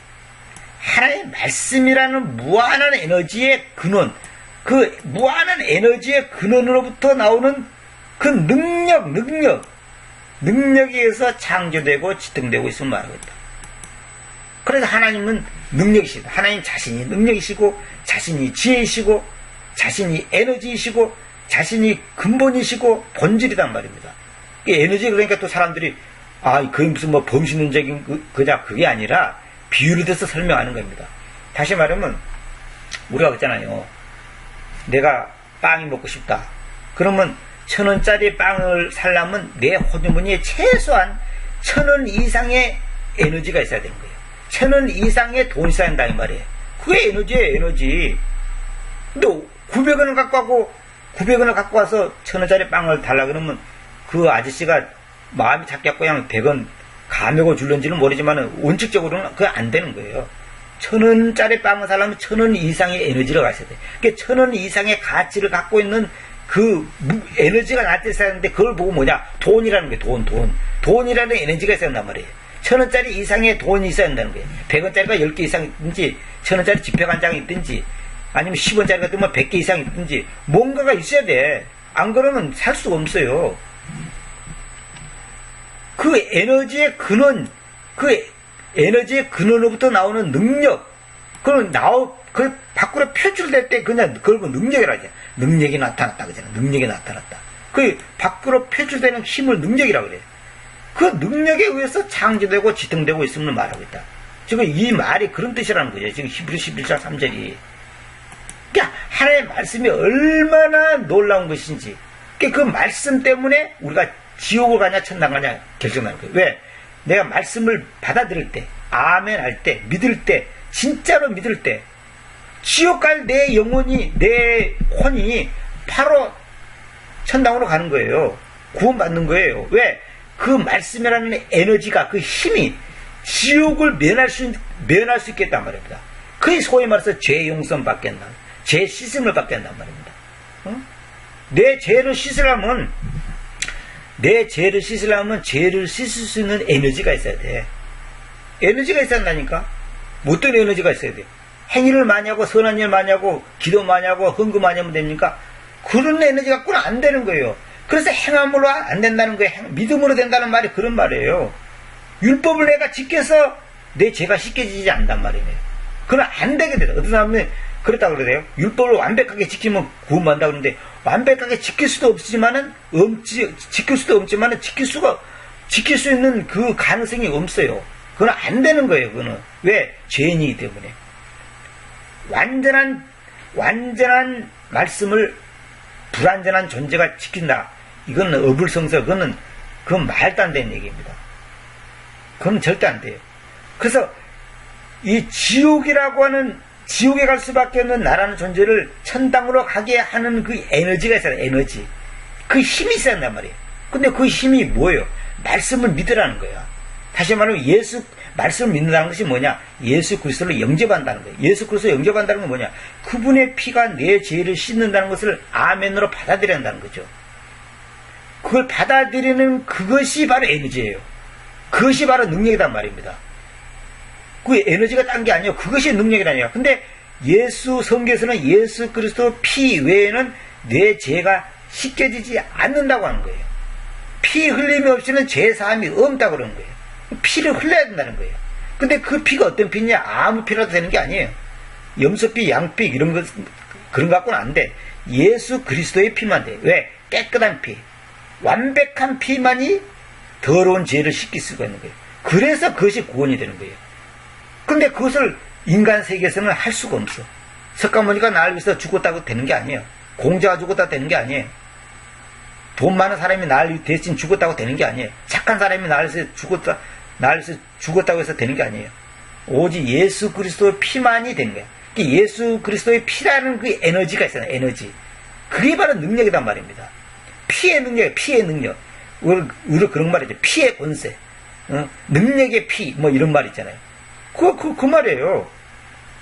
하나님의 말씀이라는 무한한 에너지의 근원, 그 무한한 에너지의 근원으로부터 나오는 그 능력에 의해서 창조되고 지탱되고 있음을 말하고 있다. 그래서 하나님은 능력이시다. 하나님 자신이 능력이시고, 자신이 지혜이시고, 자신이 에너지이시고, 자신이 근본이시고, 본질이란 말입니다. 에너지 그러니까 또 사람들이 그게 무슨 범신론적인 그게 아니라 비유를 들어서 설명하는 겁니다. 다시 말하면 우리가 그랬잖아요. 내가 빵이 먹고 싶다. 그러면 1,000원짜리 빵을 살려면 내 호주머니에 최소한 1,000원 이상의 에너지가 있어야 되는 거예요. 1,000원 이상의 돈이 있어야 한다 이 말이에요. 그게 에너지예요, 에너지. 근데 900원을 갖고 와서 1,000원짜리 빵을 달라 그러면 그 아저씨가 마음이 잡겠고 그냥 100원 감액을 줄는지는 모르지만 원칙적으로는 그게 안 되는 거예요. 1,000원짜리 빵을 사려면 1,000원 이상의 에너지를 가져야 돼. 그러니까 1,000원 이상의 가치를 갖고 있는 그 에너지가 나한테 있어야 하는데 그걸 보고 뭐냐? 돈이라는 게 돈이라는 에너지가 있어야 한단 말이에요. 1,000원짜리 이상의 돈이 있어야 한다는 거예요. 100원짜리가 10개 이상 있든지 1,000원짜리 지폐가 한 장 있든지 아니면 10원짜리가 뜨면 100개 이상 있든지 뭔가가 있어야 돼. 안 그러면 살 수가 없어요. 그 에너지의 근원으로부터 나오는 능력, 그 밖으로 표출될 때 그냥 그걸 능력이라 하죠. 능력이 나타났다 그러잖아. 능력이 나타났다. 그 밖으로 표출되는 힘을 능력이라고 그래요. 그 능력에 의해서 창조되고 지탱되고 있음을 말하고 있다. 지금 이 말이 그런 뜻이라는 거죠. 지금 히브리서 11장 3절이. 그러니까 하나님의 말씀이 얼마나 놀라운 것인지. 그러니까 그 말씀 때문에 우리가 지옥을 가냐 천당 가냐 결정하는 거예요. 왜? 내가 말씀을 받아들일 때, 아멘 할 때, 믿을 때, 진짜로 믿을 때 지옥 갈 내 영혼이, 내 혼이 바로 천당으로 가는 거예요. 구원받는 거예요. 왜? 그 말씀이라는 에너지가, 그 힘이 지옥을 면할 수 있겠단 말입니다. 그게 소위 말해서 죄 용서 받겠나, 죄 씻음을 받겠단 말입니다. 내 죄를 씻으려면 죄를 씻을 수 있는 에너지가 있어야 돼. 에너지가 있어야 한다니까. 어떤 에너지가 있어야 돼? 행위를 많이 하고 선한 일 많이 하고 기도 많이 하고 헌금 많이 하면 됩니까? 그런 에너지 갖고는 안 되는 거예요. 그래서 행함으로 안 된다는 거예요. 믿음으로 된다는 말이 그런 말이에요. 율법을 내가 지켜서 내 죄가 씻겨지지 않단 말이에요. 그건 안 되게 돼요. 어떤 사람은 그렇다고 그래요. 율법을 완벽하게 지키면 구원받는다 그러는데 완벽하게 지킬 수도 없지만은 지킬 수 있는 그 가능성이 없어요. 그건 안 되는 거예요. 그거는 왜? 죄인이기 때문에. 완전한 말씀을 불완전한 존재가 지킨다. 이건 어불성설, 그건 말도 안 되는 얘기입니다. 그건 절대 안 돼요. 그래서 이 지옥이라고 하는, 지옥에 갈 수밖에 없는 나라는 존재를 천당으로 가게 하는 그 에너지가 있어요. 에너지. 그 힘이 있어야 한단 말이에요. 근데 그 힘이 뭐예요? 말씀을 믿으라는 거예요. 다시 말하면 말씀을 믿는다는 것이 뭐냐? 예수 그리스도를 영접한다는 거예요. 예수 그리스도를 영접한다는 건 뭐냐? 그분의 피가 내 죄를 씻는다는 것을 아멘으로 받아들여야 한다는 거죠. 그걸 받아들이는 그것이 바로 에너지예요. 그것이 바로 능력이란 말입니다. 그 에너지가 딴 게 아니에요. 그것이 능력이라니까. 근데 성경에서는 예수 그리스도 피 외에는 내 죄가 씻겨지지 않는다고 하는 거예요. 피 흘림이 없이는 죄 사함이 없다고 그러는 거예요. 피를 흘려야 된다는 거예요. 근데 그 피가 어떤 피냐? 아무 피라도 되는 게 아니에요. 염소피, 양피 이런 거 그런 거 갖고는 안 돼. 예수 그리스도의 피만 돼. 왜? 깨끗한 피, 완벽한 피만이 더러운 죄를 씻길 수가 있는 거예요. 그래서 그것이 구원이 되는 거예요. 근데 그것을 인간 세계에서는 할 수가 없어. 석가모니가 나를 위해서 죽었다고 되는 게 아니에요. 공자가 죽었다고 되는 게 아니에요. 돈 많은 사람이 나를 대신 죽었다고 되는 게 아니에요. 착한 사람이 나를 위해서 죽었다고 해서 되는 게 아니에요. 오직 예수 그리스도의 피만이 되는 거예요. 예수 그리스도의 피라는 그 에너지가 있어요. 에너지. 그게 바로 능력이란 말입니다. 피의 능력. 우리 그런 말이죠. 피의 권세. 능력의 피, 뭐 이런 말 있잖아요. 그 말이에요.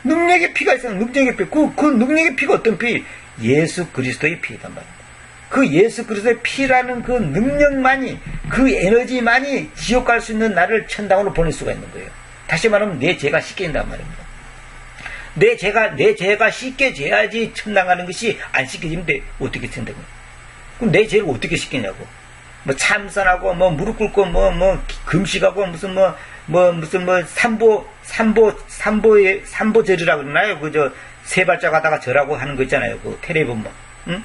능력의 피가 있어요. 능력의 피. 그 능력의 피가 어떤 피? 예수 그리스도의 피란 말입니다. 그 예수 그리스도의 피라는 그 능력만이, 그 에너지만이 지옥 갈 수 있는 나를 천당으로 보낼 수가 있는 거예요. 다시 말하면 내 죄가 씻겨진단 말입니다. 내 죄가 씻겨져야지 천당 가는 것이 안 씻겨지면 어떻게 천당이에요? 그럼 내 죄를 어떻게 씻기냐고. 뭐 참선하고 뭐 무릎 꿇고 뭐 금식하고 무슨 삼보절이라고 그러나요? 그저 세 발짝 하다가 절하고 하는 거 있잖아요. 그 테레비 보면. 응?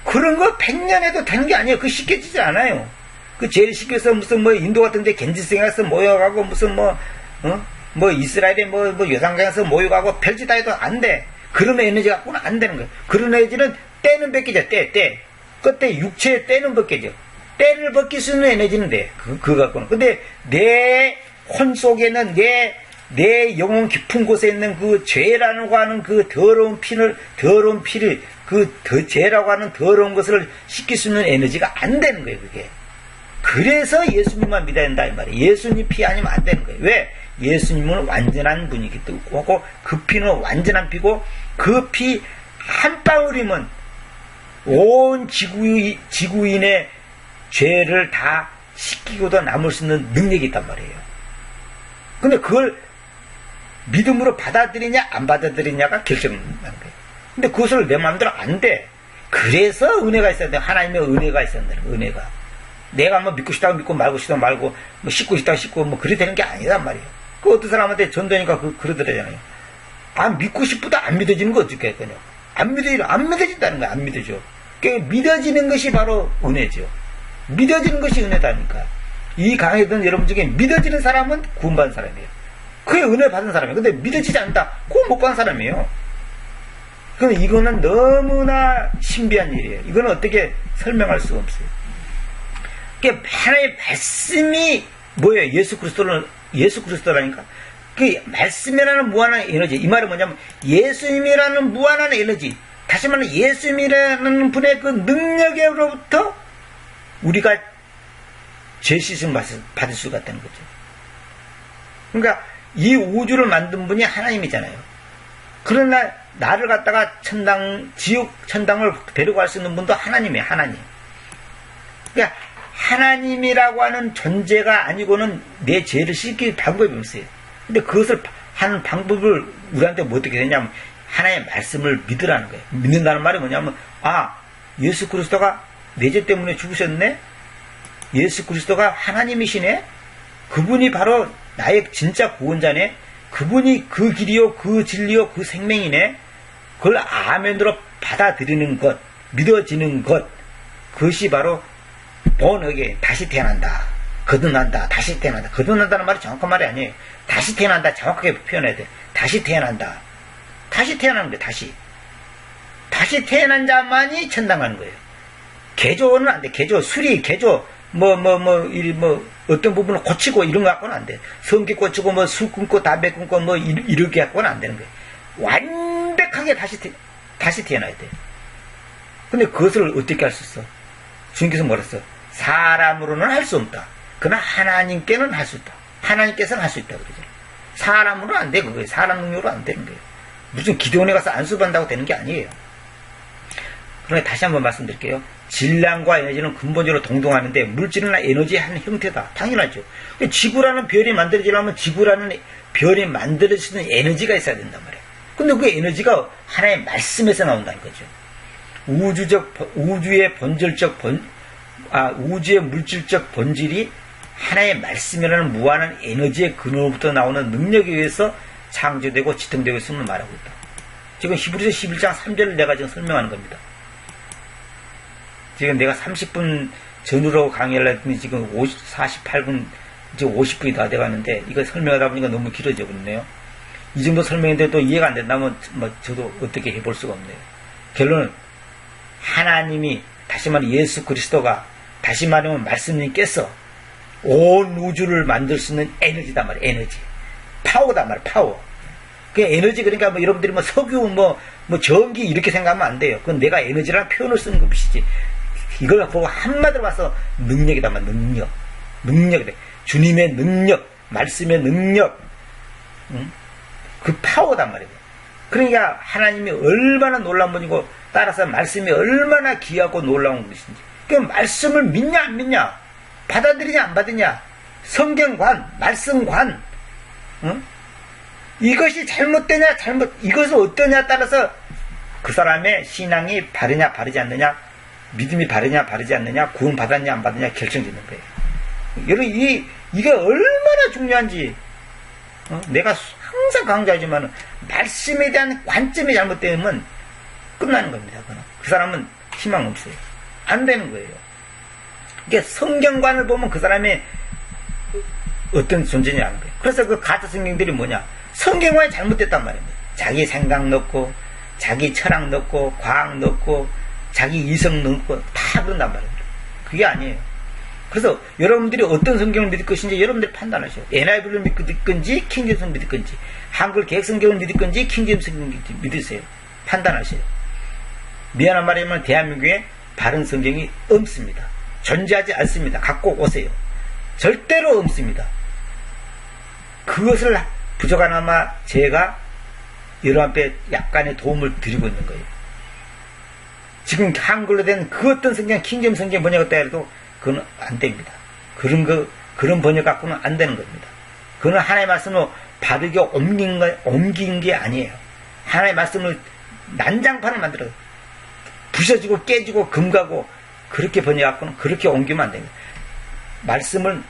그런 거 100년 해도 되는 게 아니에요. 그 씻겨지지 않아요. 그 죄를 씻겨서 무슨 인도 같은 데 겐지스에 가서 모여가고 무슨 이스라엘에 요상강에 가서 모여가고 별짓 다 해도 안 돼. 그런 에너지 갖고는 안 되는 거예요. 그런 에너지는 때는 벗기죠. 때. 그때 육체의 때는 벗기죠. 때를 벗길 수 있는 에너지는 돼. 그거 갖고는. 근데 내 혼 속에는 내 영혼 깊은 곳에 있는 그 죄라고 하는 그 더러운 피를 죄라고 하는 더러운 것을 씻길 수 있는 에너지가 안 되는 거예요, 그게. 그래서 예수님만 믿어야 된다, 이 말이에요. 예수님 피 아니면 안 되는 거예요. 왜? 예수님은 완전한 분이기 때문에 그 피는 완전한 피고 그 피 한 방울이면 온 지구인의 죄를 다 씻기고도 남을 수 있는 능력이 있단 말이에요. 근데 그걸 믿음으로 받아들이냐 안 받아들이냐가 결정나는 거예요. 근데 그것을 내 마음대로 안 돼. 그래서 은혜가 있어야 돼. 하나님의 은혜가 있어야 돼. 은혜가. 내가 뭐 믿고 싶다고 믿고 말고 싶다고 말고 뭐 씻고 싶다고 씻고 뭐 그래 되는 게 아니란 말이에요. 그 어떤 사람한테 전도니까 그러더라잖아요. 안 믿고 싶어도 안 믿어지는 거 어떻게 할거냐. 안 믿어진다는 거야. 안 믿어져. 그러니까 믿어지는 것이 바로 은혜죠. 믿어지는 것이 은혜다니까. 이 강의에 듣는 여러분 중에 믿어지는 사람은 구원받은 사람이에요. 그게 은혜 받은 사람이에요. 근데 믿어지지 않는다. 그건 못 받은 사람이에요. 근데 이거는 너무나 신비한 일이에요. 이거는 어떻게 설명할 수가 없어요. 그러니까 하나님의 말씀이 뭐예요? 예수 그리스도라니까. 그 말씀이라는 무한한 에너지. 이 말은 뭐냐면 예수님이라는 무한한 에너지. 다시 말하면 예수님이라는 분의 그 능력으로부터 우리가 죄 씻음 받을 수가 있다는 거죠. 그러니까 이 우주를 만든 분이 하나님이잖아요. 그러나 나를 갖다가 지옥 천당을 데려갈 수 있는 분도 하나님이에요. 하나님. 그러니까 하나님이라고 하는 존재가 아니고는 내 죄를 씻길 방법이 없어요. 근데 그것을 하는 방법을 우리한테 뭐 어떻게 되냐면 하나님의 말씀을 믿으라는 거예요. 믿는다는 말이 뭐냐면 예수 그리스도가 내 죄 때문에 죽으셨네? 예수 그리스도가 하나님이시네? 그분이 바로 나의 진짜 구원자네? 그분이 그 길이요, 그 진리요, 그 생명이네? 그걸 아멘으로 받아들이는 것, 믿어지는 것, 그것이 바로 본어게 다시 태어난다. 거듭난다. 다시 태어난다. 거듭난다는 말이 정확한 말이 아니에요. 다시 태어난다. 정확하게 표현해야 돼. 다시 태어난다. 다시 태어나는 거예요. 다시 태어난 자만이 천당 가는 거예요. 개조는 안 돼. 수리, 어떤 부분을 고치고 이런 거 갖고는 안 돼. 성기 고치고, 술 끊고, 담배 끊고, 이렇게 갖고는 안 되는 거예요. 완벽하게 다시 태어나야 돼. 근데 그것을 어떻게 할 수 있어? 주님께서 뭐라 했어? 사람으로는 할 수 없다. 그러나 하나님께는 할 수 있다. 하나님께서는 할 수 있다. 그러죠. 사람으로는 안 돼. 그거예요. 사람 능력으로 안 되는 거예요. 무슨 기도원에 가서 안수받는다고 되는 게 아니에요. 그러니까 다시 한번 말씀드릴게요. 질량과 에너지는 근본적으로 동동하는데 물질이나 에너지의 한 형태다. 당연하죠. 지구라는 별이 만들어지려면 지구라는 별이 만들어질 수 있는 에너지가 있어야 된단 말이에요. 근데 그 에너지가 하나의 말씀에서 나온다는 거죠. 우주의 우주의 물질적 본질이 하나의 말씀이라는 무한한 에너지의 근원으로부터 나오는 능력에 의해서 창조되고 지탱되고 있음을 말하고 있다. 지금 히브리서 11장 3절을 내가 지금 설명하는 겁니다. 지금 내가 30분 전후로 강의를 했더니 지금 48분, 이제 50분이 다 돼가는데 이거 설명하다 보니까 너무 길어져 버렸네요. 이 정도 설명인데 또 이해가 안 된다면 저도 어떻게 해볼 수가 없네요. 결론은 하나님이, 다시 말하면 예수 그리스도가, 다시 말하면 말씀님께서 온 우주를 만들 수 있는 에너지단 말이에요. 에너지. 파워단 말이에요. 파워. 그 에너지, 그러니까 여러분들이 석유, 전기 이렇게 생각하면 안 돼요. 그건 내가 에너지라는 표현을 쓰는 것이지. 이걸 보고 한마디로 봐서 능력이다 말. 능력이다. 주님의 능력, 말씀의 능력, 그 파워단 말이에요. 그러니까 하나님이 얼마나 놀라운 분이고, 따라서 말씀이 얼마나 귀하고 놀라운 것인지. 그 말씀을 믿냐 안 믿냐, 받아들이냐 안 받느냐, 성경관, 말씀관, 이것이 잘못되냐 이것은 어떠냐에 따라서 그 사람의 신앙이 바르냐 바르지 않느냐, 믿음이 바르냐 바르지 않느냐, 구원 받았냐 안 받느냐 결정짓는 거예요. 여러분 이게 얼마나 중요한지 내가 항상 강조하지만 말씀에 대한 관점이 잘못되면 끝나는 겁니다. 그 사람은 희망 없어요. 안 되는 거예요. 이게 성경관을 보면 그 사람의 어떤 존재냐 하는 거예요. 그래서 그 가짜 성경들이 뭐냐, 성경관이 잘못됐단 말입니다. 자기 생각 넣고, 자기 철학 넣고, 과학 넣고, 자기 이성 넣고 다 그런단 말입니다. 그게 아니에요. 그래서 여러분들이 어떤 성경을 믿을 것인지 여러분들이 판단하셔요. NIV를 믿을 건지 킹제임스를 믿을 건지, 한글 개혁성경을 믿을 건지 킹제임스를 믿으세요. 판단하세요. 미안한 말이면 대한민국에 바른 성경이 없습니다. 존재하지 않습니다. 갖고 오세요. 절대로 없습니다. 그것을 부족하나마 제가 여러분께 약간의 도움을 드리고 있는 거예요. 지금 한글로 된 그 어떤 성경, 킹제임 성경 번역했다 해도 그건 안 됩니다. 그런 번역 갖고는 안 되는 겁니다. 그건 하나님의 말씀으로 바르게 옮긴 게 아니에요. 하나님의 말씀을 난장판을 만들어요. 부셔지고 깨지고 금가고 그렇게 번역하고는 그렇게 옮기면 안 됩니다. 말씀을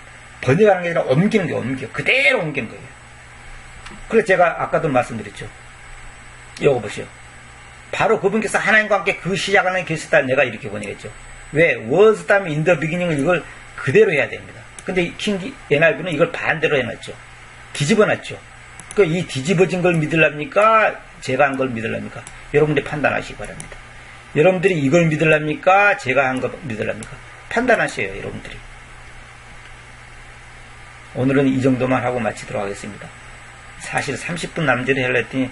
번역하는 게 아니라 옮기는 거예요. 그대로 옮기는 거예요. 그래서 제가 아까도 말씀드렸죠. 이거 보시오. 바로 그분께서 하나님과 함께 그 시작하는 계시다 내가 이렇게 번역했죠. 왜? was 다음에 in the beginning을 이걸 그대로 해야 됩니다. 근데 킹 NIV는 이걸 반대로 해놨죠. 뒤집어놨죠. 그러니까 이 뒤집어진 걸 믿으랍니까? 제가 한 걸 믿으랍니까? 여러분들이 판단하시기 바랍니다. 여러분들이 이걸 믿으랍니까? 제가 한 거 믿으랍니까? 판단하세요, 여러분들이. 오늘은 이 정도만 하고 마치도록 하겠습니다. 사실 30분 남짓을 하려 했더니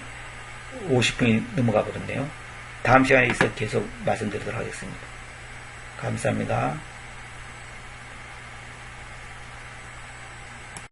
50분이 넘어가 버렸네요. 다음 시간에 있어 계속 말씀드리도록 하겠습니다. 감사합니다.